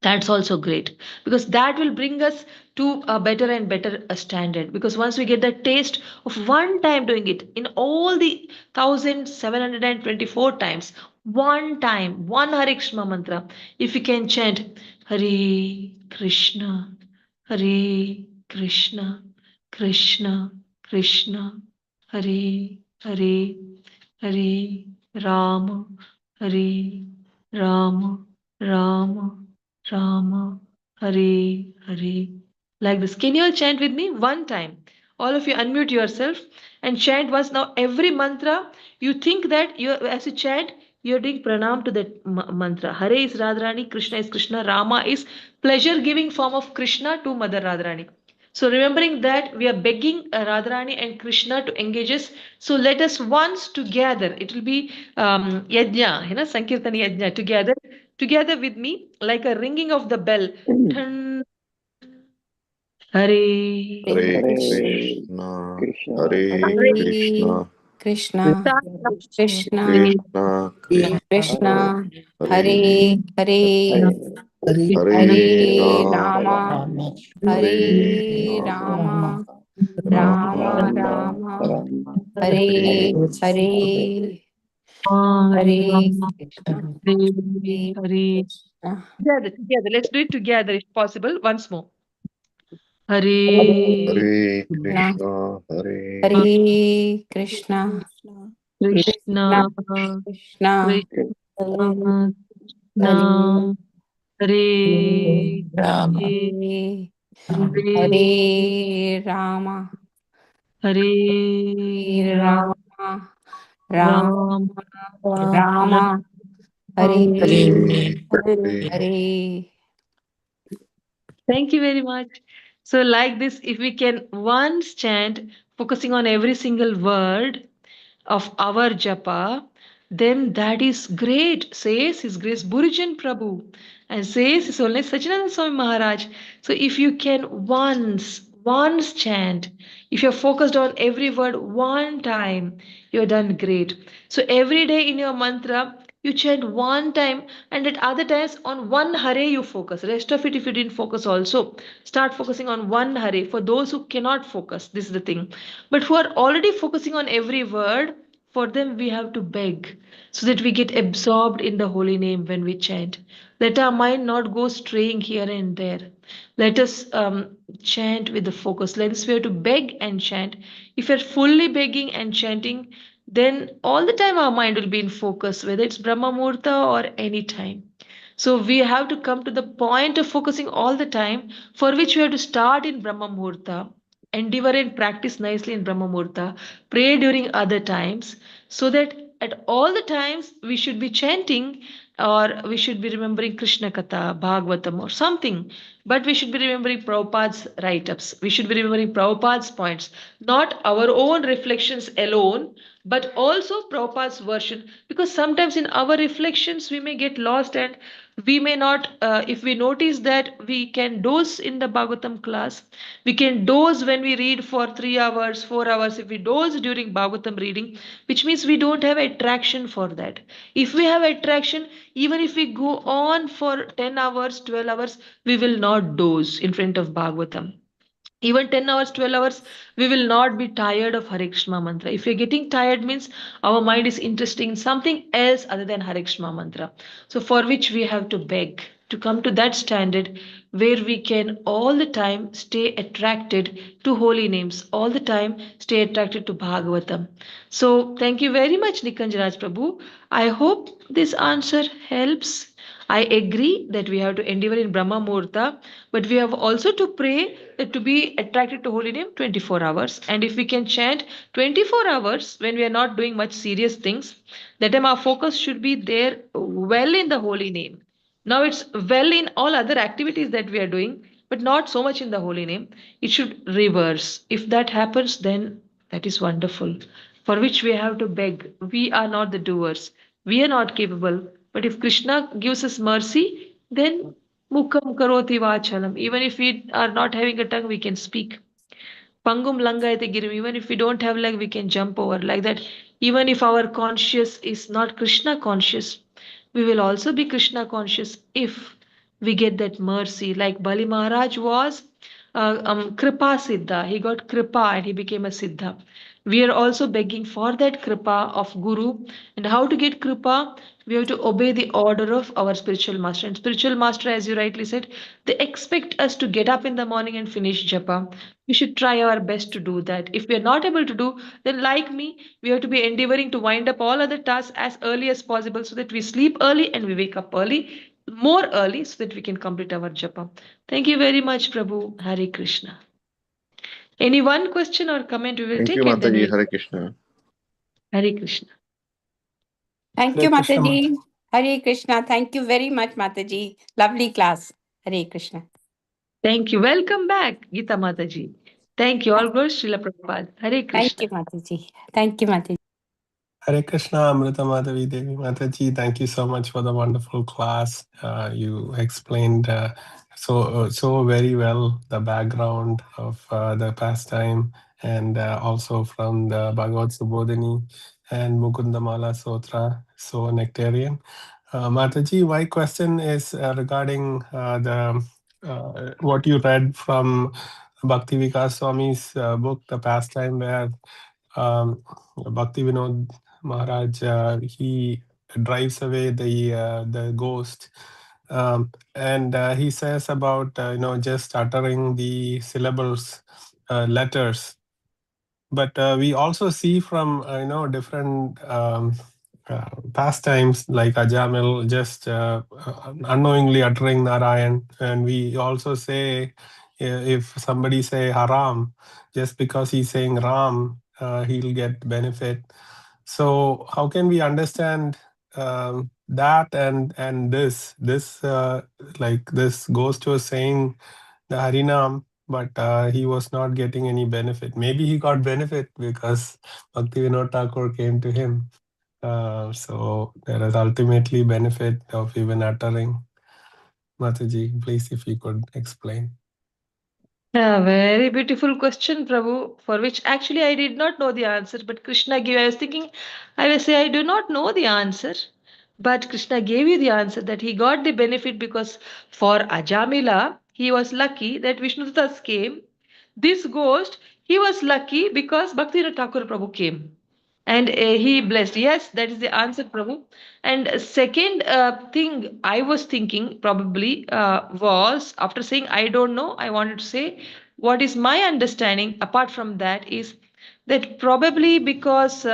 S9: That's also great because that will bring us to a better and better standard. Because once we get the taste of one time doing it in all the 1724 times, one time, one Hare Krishna mantra, if we can chant Hare Krishna, Hare Krishna, Krishna, Krishna, Hare, Hare, Hare Rama, Hare Rama, Rama, Rama, Hare, Hare. Like this. Can you all chant with me one time? All of you unmute yourself and chant once. Now every mantra, you think that you, as you chant, you're doing pranam to that mantra. Hare is Radharani, Krishna is Krishna, Rama is pleasure giving form of Krishna to Mother Radharani. So remembering that we are begging Radharani and Krishna to engage us. So let us once together. It will be yajna, Sankirtan yajna together, together with me, like a ringing of the bell. Dhan, Hare,
S7: Hare
S4: Hare
S7: Krishna,
S4: Krishna,
S7: Hare
S4: Hare
S3: Hare
S7: Krishna,
S3: Krishna, Krishna,
S7: Krishna Krishna,
S3: Krishna,
S7: Hare
S3: Hare Hare,
S4: Hare
S7: Hare
S3: Hare Rama,
S7: Rama, Hare
S3: Hare
S7: Rama,
S3: Rama, Rama
S7: Rama
S4: Rama,
S3: Rama,
S4: Rama,
S3: Hare
S7: Hare
S3: Hare, Hare
S9: Rama,
S3: Krishna,
S9: Hare,
S3: Hare
S9: Hare.
S3: Krishna,
S9: Together, together. Let's do it together if possible. Once more.
S3: Hare
S9: Hare,
S7: Hare
S3: Krishna,
S7: Krishna, Hare
S3: Hare Krishna,
S9: Krishna,
S3: Krishna Krishna,
S9: Krishna,
S3: Hare
S9: Krishna, Hare, Hare,
S3: Hare
S9: Hare,
S3: Hare Rama,
S9: Hare
S3: Hare
S9: Rama,
S3: Rama, Rama
S9: Ram,
S3: Rama, Hare
S7: Hare Hare
S3: Hare.
S9: Thank you very much. So, like this, if we can once chant, focusing on every single word of our japa, then that is great, says His Grace Burijan Prabhu, and says His Holiness Sachinanda Swami Maharaj. So, if you can once chant, if you're focused on every word one time, you're done great. So, every day in your mantra, you chant one time, and at other times on one hare you focus. Rest of it, if you didn't focus, also start focusing on one hare. For those who cannot focus, this is the thing. But who are already focusing on every word, for them we have to beg so that we get absorbed in the holy name when we chant. Let our mind not go straying here and there. Let us chant with the focus. Let us, we have to beg and chant. If you're fully begging and chanting, then all the time our mind will be in focus, whether it's Brahma Murta or any time. So we have to come to the point of focusing all the time, for which we have to start in Brahma Muhurta, endeavor and practice nicely in Brahma Muhurta, pray during other times, so that at all the times we should be chanting, or we should be remembering Krishna Katha, Bhagavatam or something. But we should be remembering Prabhupada's write-ups. We should be remembering Prabhupada's points, not our own reflections alone, but also Prabhupada's version. Because sometimes in our reflections we may get lost, and we may not, if we notice that we can doze in the Bhagavatam class, we can doze when we read for 3 hours, 4 hours, if we doze during Bhagavatam reading, which means we don't have attraction for that. If we have attraction, even if we go on for 10 hours, 12 hours, we will not doze in front of Bhagavatam. Even 10 hours, 12 hours, we will not be tired of Hare Krishna mantra. If you're getting tired, means our mind is interested in something else other than Hare Krishna mantra. So for which we have to beg to come to that standard where we can all the time stay attracted to holy names, all the time stay attracted to Bhagavatam. So thank you very much, Nikanjaraj Prabhu. I hope this answer helps. I agree that we have to endeavor in Brahma Muhurta, but we have also to pray that to be attracted to holy name 24 hours. And if we can chant 24 hours when we are not doing much serious things, that time our focus should be there well in the holy name. Now it's well in all other activities that we are doing, but not so much in the holy name. It should reverse. If that happens, then that is wonderful. For which we have to beg. We are not the doers. We are not capable. But if Krishna gives us mercy, then Mukam karoti vachalam. Even if we are not having a tongue, we can speak. Pangum langayate girim. Even if we don't have leg, we can jump over. Like that, even if our conscious is not Krishna conscious, we will also be Krishna conscious if we get that mercy. Like Bali Maharaj was Kripa Siddha. He got Kripa and he became a Siddha. We are also begging for that kripa of Guru. And how to get kripa? We have to obey the order of our spiritual master. And spiritual master, as you rightly said, they expect us to get up in the morning and finish japa. We should try our best to do that. If we are not able to do, then like me, we have to be endeavoring to wind up all other tasks as early as possible so that we sleep early and we wake up early, more early, so that we can complete our japa. Thank you very much, Prabhu. Hare Krishna. Any one question or comment we will
S7: Thank you,
S9: take and then
S7: Mataji.
S9: we'll
S7: Hare Krishna.
S9: Hare Krishna.
S3: Thank
S12: Hare
S3: you,
S12: Krishna.
S3: Mataji. Hare Krishna. Thank you very much, Mataji. Lovely class. Hare Krishna.
S9: Thank you. Welcome back, Gita Mataji. Thank you. All glories Srila Prabhupada. Hare
S3: Thank you,
S9: Krishna.
S3: Mataji. Thank you, Mataji.
S12: Hare Krishna, Amrita Madhavi Devi Mataji. Thank you so much for the wonderful class. You explained so very well the background of the pastime, and also from the Bhagavad Subodhini and Mukundamala Sotra, so nectarian. Mataji, my question is regarding the what you read from Bhakti Vikas Swami's book, The Pastime, where Bhakti Vinod Maharaj, he drives away the ghost, and he says about just uttering the syllables, letters. But we also see from different pastimes like Ajamil just unknowingly uttering Narayan, and we also say if somebody say Haram, just because he's saying Ram, he'll get benefit. So how can we understand that and this like this ghost was saying the Harinam, but he was not getting any benefit. Maybe he got benefit because Bhakti Vinod Thakur came to him. So there is ultimately benefit of even uttering. Mataji, please, if you could explain.
S9: A very beautiful question, Prabhu, for which actually I did not know the answer, but Krishna gave. I was thinking, I will say I do not know the answer, but Krishna gave you the answer that he got the benefit because for Ajamila, he was lucky that Vishnudutas came. This ghost, he was lucky because Bhakti Thakur Prabhu came. And he blessed. Yes, that is the answer, Prabhu. And second thing I was thinking probably was after saying I don't know, I wanted to say what is my understanding apart from that is that probably because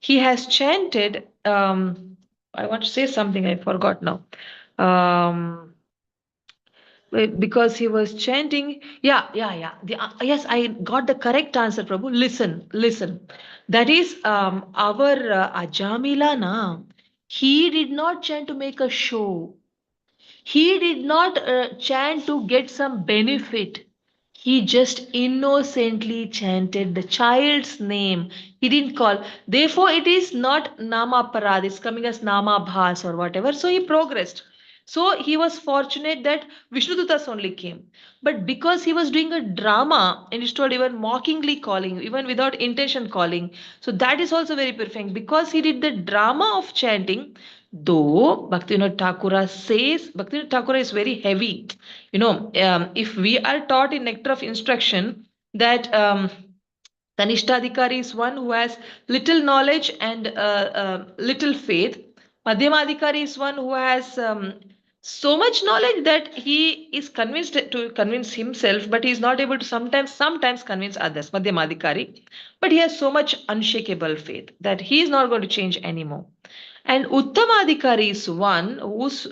S9: he has chanted, I want to say something, I forgot now. Because he was chanting, yeah, yes, I got the correct answer, Prabhu. Listen, that is our Ajamila na, he did not chant to make a show. He did not chant to get some benefit. He just innocently chanted the child's name. He didn't call. Therefore, it is not Nama Parad. It's coming as Nama Bhas or whatever. So he progressed. So he was fortunate that Vishnudutas only came. But because he was doing a drama and he started even mockingly calling, even without intention calling, so that is also very perfect. Because he did the drama of chanting, though Bhaktivinoda Thakura says, Bhaktivinoda Thakura is very heavy. If we are taught in Nectar of Instruction that Tanishtadhikari is one who has little knowledge and little faith. Madhyamadhikari is one who has so much knowledge that he is convinced to convince himself, but he is not able to sometimes convince others. Madhyamadhikari, but he has so much unshakable faith that he is not going to change anymore. And Uttamadhikari is one whose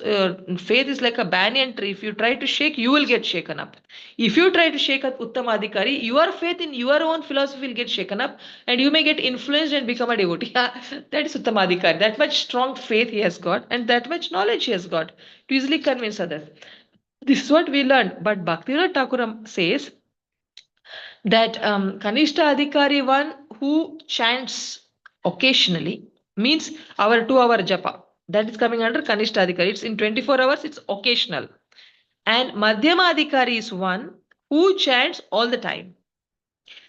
S9: faith is like a banyan tree. If you try to shake, you will get shaken up. If you try to shake up Uttamadhikari, your faith in your own philosophy will get shaken up and you may get influenced and become a devotee. That is Uttamadhikari. That much strong faith he has got and that much knowledge he has got to easily convince others. This is what we learned. But Bhaktivinoda Thakur says that Kanishta Adhikari, one who chants occasionally, means our 2 hour japa. That is coming under Kanishta Adhikari. It's in 24 hours, it's occasional. And Madhyama Adhikari is one who chants all the time.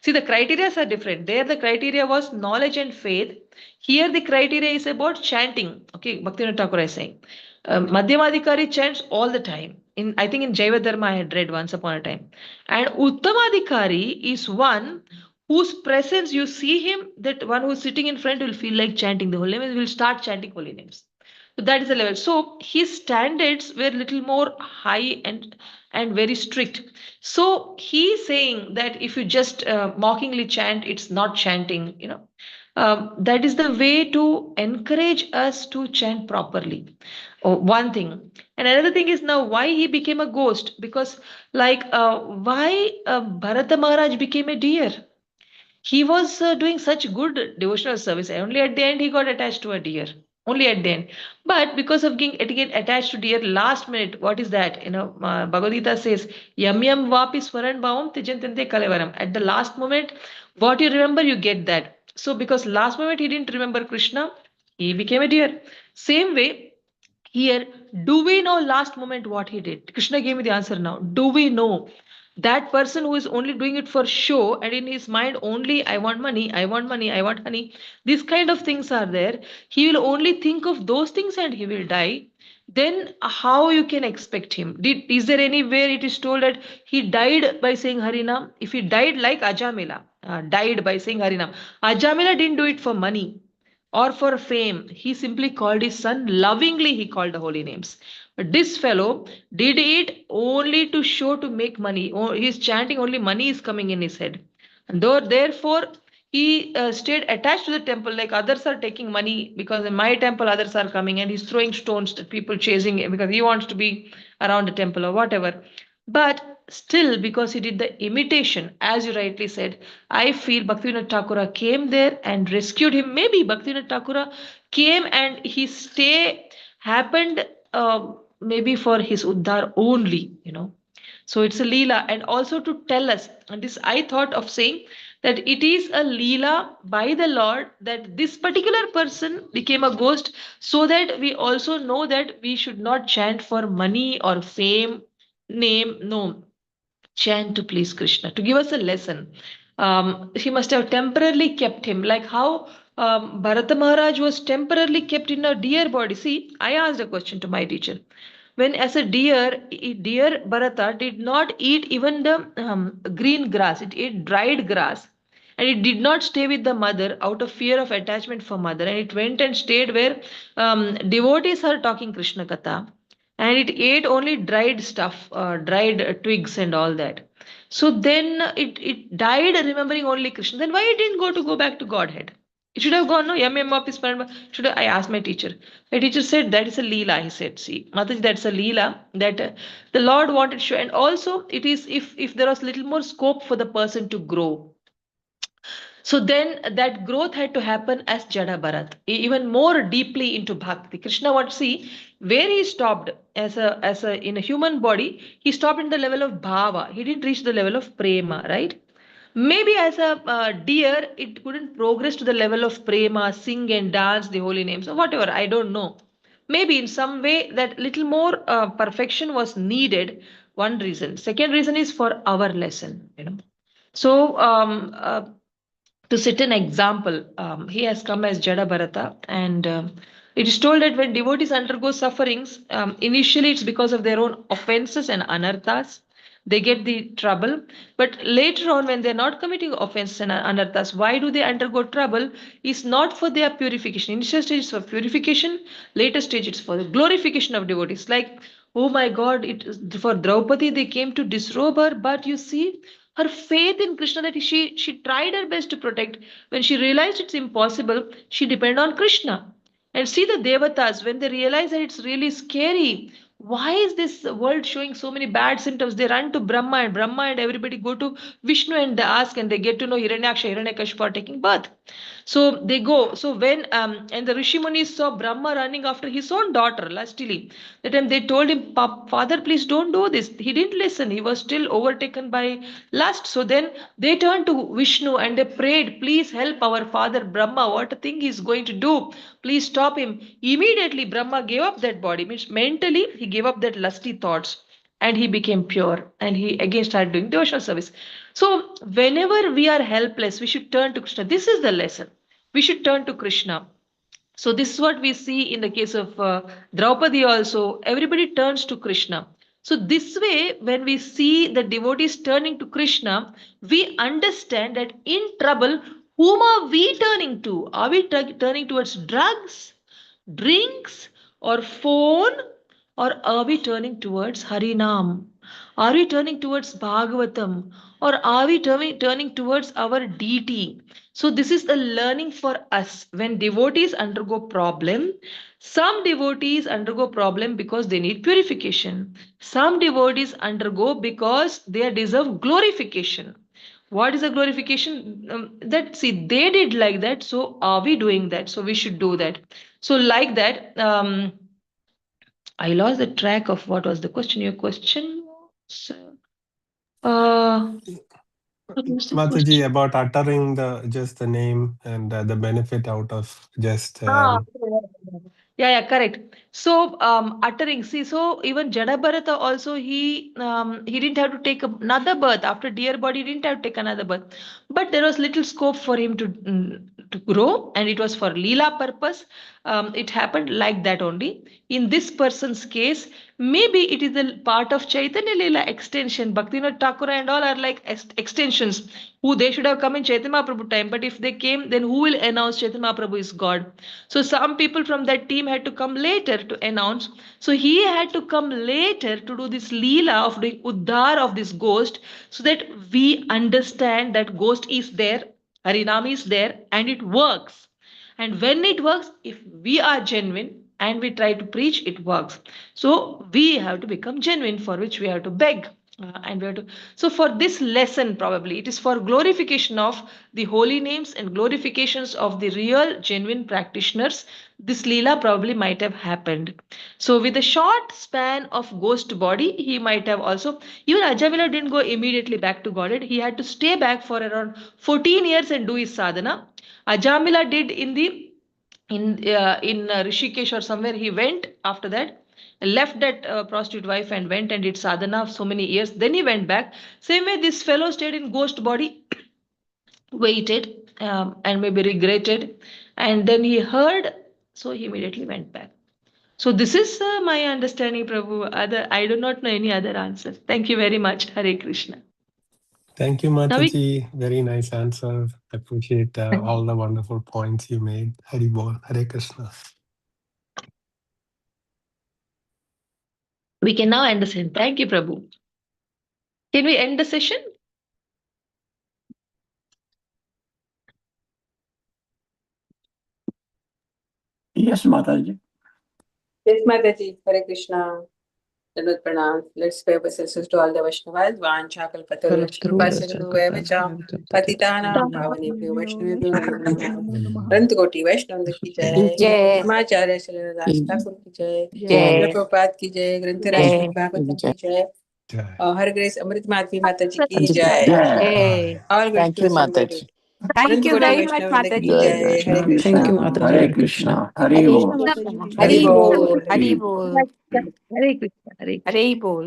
S9: See, the criteria are different. There, the criteria was knowledge and faith. Here, the criteria is about chanting. Okay, Bhaktivinoda Thakur is saying. Madhyamadhikari chants all the time. I think in Jaiva Dharma I had read once upon a time. And Uttamadhikari is one
S11: whose presence you see him, that one who's sitting in front will feel like chanting the holy names, will start chanting holy names. So that is the level. So his standards were little more high and very strict. So he's saying that if you just mockingly chant, it's not chanting. That is the way to encourage us to chant properly. Oh, one thing. And another thing is now why he became a ghost. Because like why Bharata Maharaj became a deer. He was doing such good devotional service. Only at the end he got attached to a deer. Only at the end. But because of getting attached to deer, last minute, what is that? Bhagavad Gita says, Yam yam vapi swaran bhavam tijantante kalevaram. At the last moment, what you remember, you get that. So because last moment he didn't remember Krishna, he became a deer. Same way, here, do we know last moment what he did? Krishna gave me the answer now. Do we know that person who is only doing it for show and in his mind only, I want money, I want money, I want honey, these kind of things are there. He will only think of those things and he will die. Then how you can expect him? Is there anywhere it is told that he died by saying Harinam? If he died like Ajamila, died by saying Harinam, Ajamila didn't do it for money or for fame. He simply called his son, lovingly he called the holy names. But this fellow did it only to show to make money. He's chanting only money is coming in his head. And therefore, he stayed attached to the temple like others are taking money because in my temple others are coming and he's throwing stones to people chasing him because he wants to be around the temple or whatever. But still, because he did the imitation, as you rightly said, I feel Bhaktivinoda Thakura came there and rescued him. Maybe Bhaktivinoda Thakura came and his stay happened maybe for his uddhar only. So it's a leela, and also to tell us, and this I thought of saying that it is a leela by the Lord that this particular person became a ghost, so that we also know that we should not chant for money or fame, name, no, chant to please Krishna, to give us a lesson. He must have temporarily kept him, like how Bharata Maharaj was temporarily kept in a deer body. See, I asked a question to my teacher. When as a deer Bharata did not eat even the green grass, it ate dried grass. And it did not stay with the mother out of fear of attachment for mother. And it went and stayed where devotees are talking Krishna Katha and it ate only dried stuff, dried twigs and all that. So then it died remembering only Krishna. Then why it didn't go back to Godhead? It should have gone, no, yam yam of his parama. I asked my teacher. My teacher said that is a leela. He said, see, Mataji, that's a leela that the Lord wanted to show. And also it is if there was little more scope for the person to grow. So then that growth had to happen as Jada Bharat, even more deeply into Bhakti. Krishna wants to see where he stopped as a in a human body, he stopped in the level of bhava. He didn't reach the level of prema, right? Maybe as a deer, it couldn't progress to the level of prema, sing and dance the holy names or whatever. I don't know. Maybe in some way that little more perfection was needed. One reason. Second reason is for our lesson. So to set an example, he has come as Jada Bharata, and it is told that when devotees undergo sufferings, initially it's because of their own offenses and anarthas. They get the trouble, but later on, when they're not committing offenses and anarthas, why do they undergo trouble? Is not for their purification. Initial stage is for purification, later stage it's for the glorification of devotees. Like, oh my God, for Draupadi they came to disrobe her, but you see, her faith in Krishna that she tried her best to protect. When she realized it's impossible, she depended on Krishna. And see the devatas, when they realize that it's really scary, why is this world showing so many bad symptoms? They run to Brahma and everybody go to Vishnu and they ask and they get to know Hiranyaksha, Hiranyakashipu are taking birth. So they go. So when and the Rishi Munis saw Brahma running after his own daughter, lustily, that time they told him, Father, please don't do this. He didn't listen. He was still overtaken by lust. So then they turned to Vishnu and they prayed, please help our father Brahma. What a thing he's going to do. Please stop him. Immediately Brahma gave up that body. Means mentally he gave up that lusty thoughts and he became pure and he again started doing devotional service. So whenever we are helpless, we should turn to Krishna. This is the lesson. We should turn to Krishna. So this is what we see in the case of Draupadi also. Everybody turns to Krishna.
S9: So this way, when we see the devotees turning to Krishna, we understand that in trouble, whom are we turning to? Are we turning towards drugs, drinks, or phone? Or are we turning towards Harinam? Are we turning towards Bhagavatam? Or are we turning towards our deity? So this is a learning for us. When devotees undergo problem, some devotees undergo problem because they need purification. Some devotees undergo because they deserve glorification. What is a glorification? That see, they did like that, so are we doing that? So we should do that. So like that, I lost the track of what was the question. Your question was, what was the
S12: Mataji,
S9: question?
S12: about uttering just the name and the benefit out of just
S9: Yeah, correct. So uttering, see, so even Jadabharata also he didn't have to take another birth after dear body. He didn't have to take another birth, but there was little scope for him to grow, and it was for Leela purpose. It happened like that only. In this person's case, maybe it is a part of Chaitanya Leela extension. Bhaktivinoda Thakur and all are like extensions who they should have come in Chaitanya Mahaprabhu time, but if they came, then who will announce Chaitanya Mahaprabhu is God? So some people from that team had to come later to announce. So he had to come later to do this Leela of the Uddhar of this ghost, so that we understand that ghost is there, Harinam is there, and it works. And when it works, if we are genuine and we try to preach, it works. So we have to become genuine, for which we have to beg. And we have to. So for this lesson, probably it is for glorification of the holy names and glorifications of the real, genuine practitioners. This Leela probably might have happened. So with a short span of ghost body, he might have also. Even Ajamila didn't go immediately back to Godhead. He had to stay back for around 14 years and do his sadhana. Ajamila did in Rishikesh or somewhere. He went after that, left that prostitute wife and went and did sadhana so many years. Then he went back. Same way this fellow stayed in ghost body, waited and maybe regretted, and then he heard, so he immediately went back. So this is my understanding, Prabhu. I do not know any other answer. Thank you very much. Hare Krishna.
S12: Thank you,
S9: Now
S12: Mataji. Very nice answer. Appreciate all the wonderful points you made. Hari Bol, Hare Krishna.
S9: we can now end the session. Thank you, Prabhu. Can we end the session?
S4: Yes, Mataji.
S2: Yes, Mataji. Hare Krishna. Dandavat pranam. Let's pay obeisance to all the Vaishnavas. Vancha kalpatarusha pasanubhavacha patitanam pavanebhyo Vaishnavebhyo namo namaha. Rantagoti Vaishnav ki jai.
S3: Jai.
S2: Namacharya Sri Das Thakur ki jai.
S3: Jai.
S2: Prabhupada ki jai. Granthiraj
S3: Jai.
S2: Bhagavatam ki jai.
S12: Jai.
S2: Her Grace Amrit Madhavi Mataji ki jai.
S3: Jai.
S2: All good
S6: Thank
S2: to
S6: you,
S2: assemble.
S6: Mataji.
S3: Thank you
S2: Rantagoti
S3: very much,
S2: Vaishnav ki
S3: Mataji.
S2: jai. Hare
S8: Thank
S2: Krishna.
S8: you, Mataji.
S4: Hare Krishna. Hare
S3: Hare
S4: Bol.
S3: Krishna.
S2: Hari
S3: Hari
S2: Bol.
S3: Bol. Hari Bol.
S9: Hare Krishna. Hare Krishna.
S3: Hari Bol.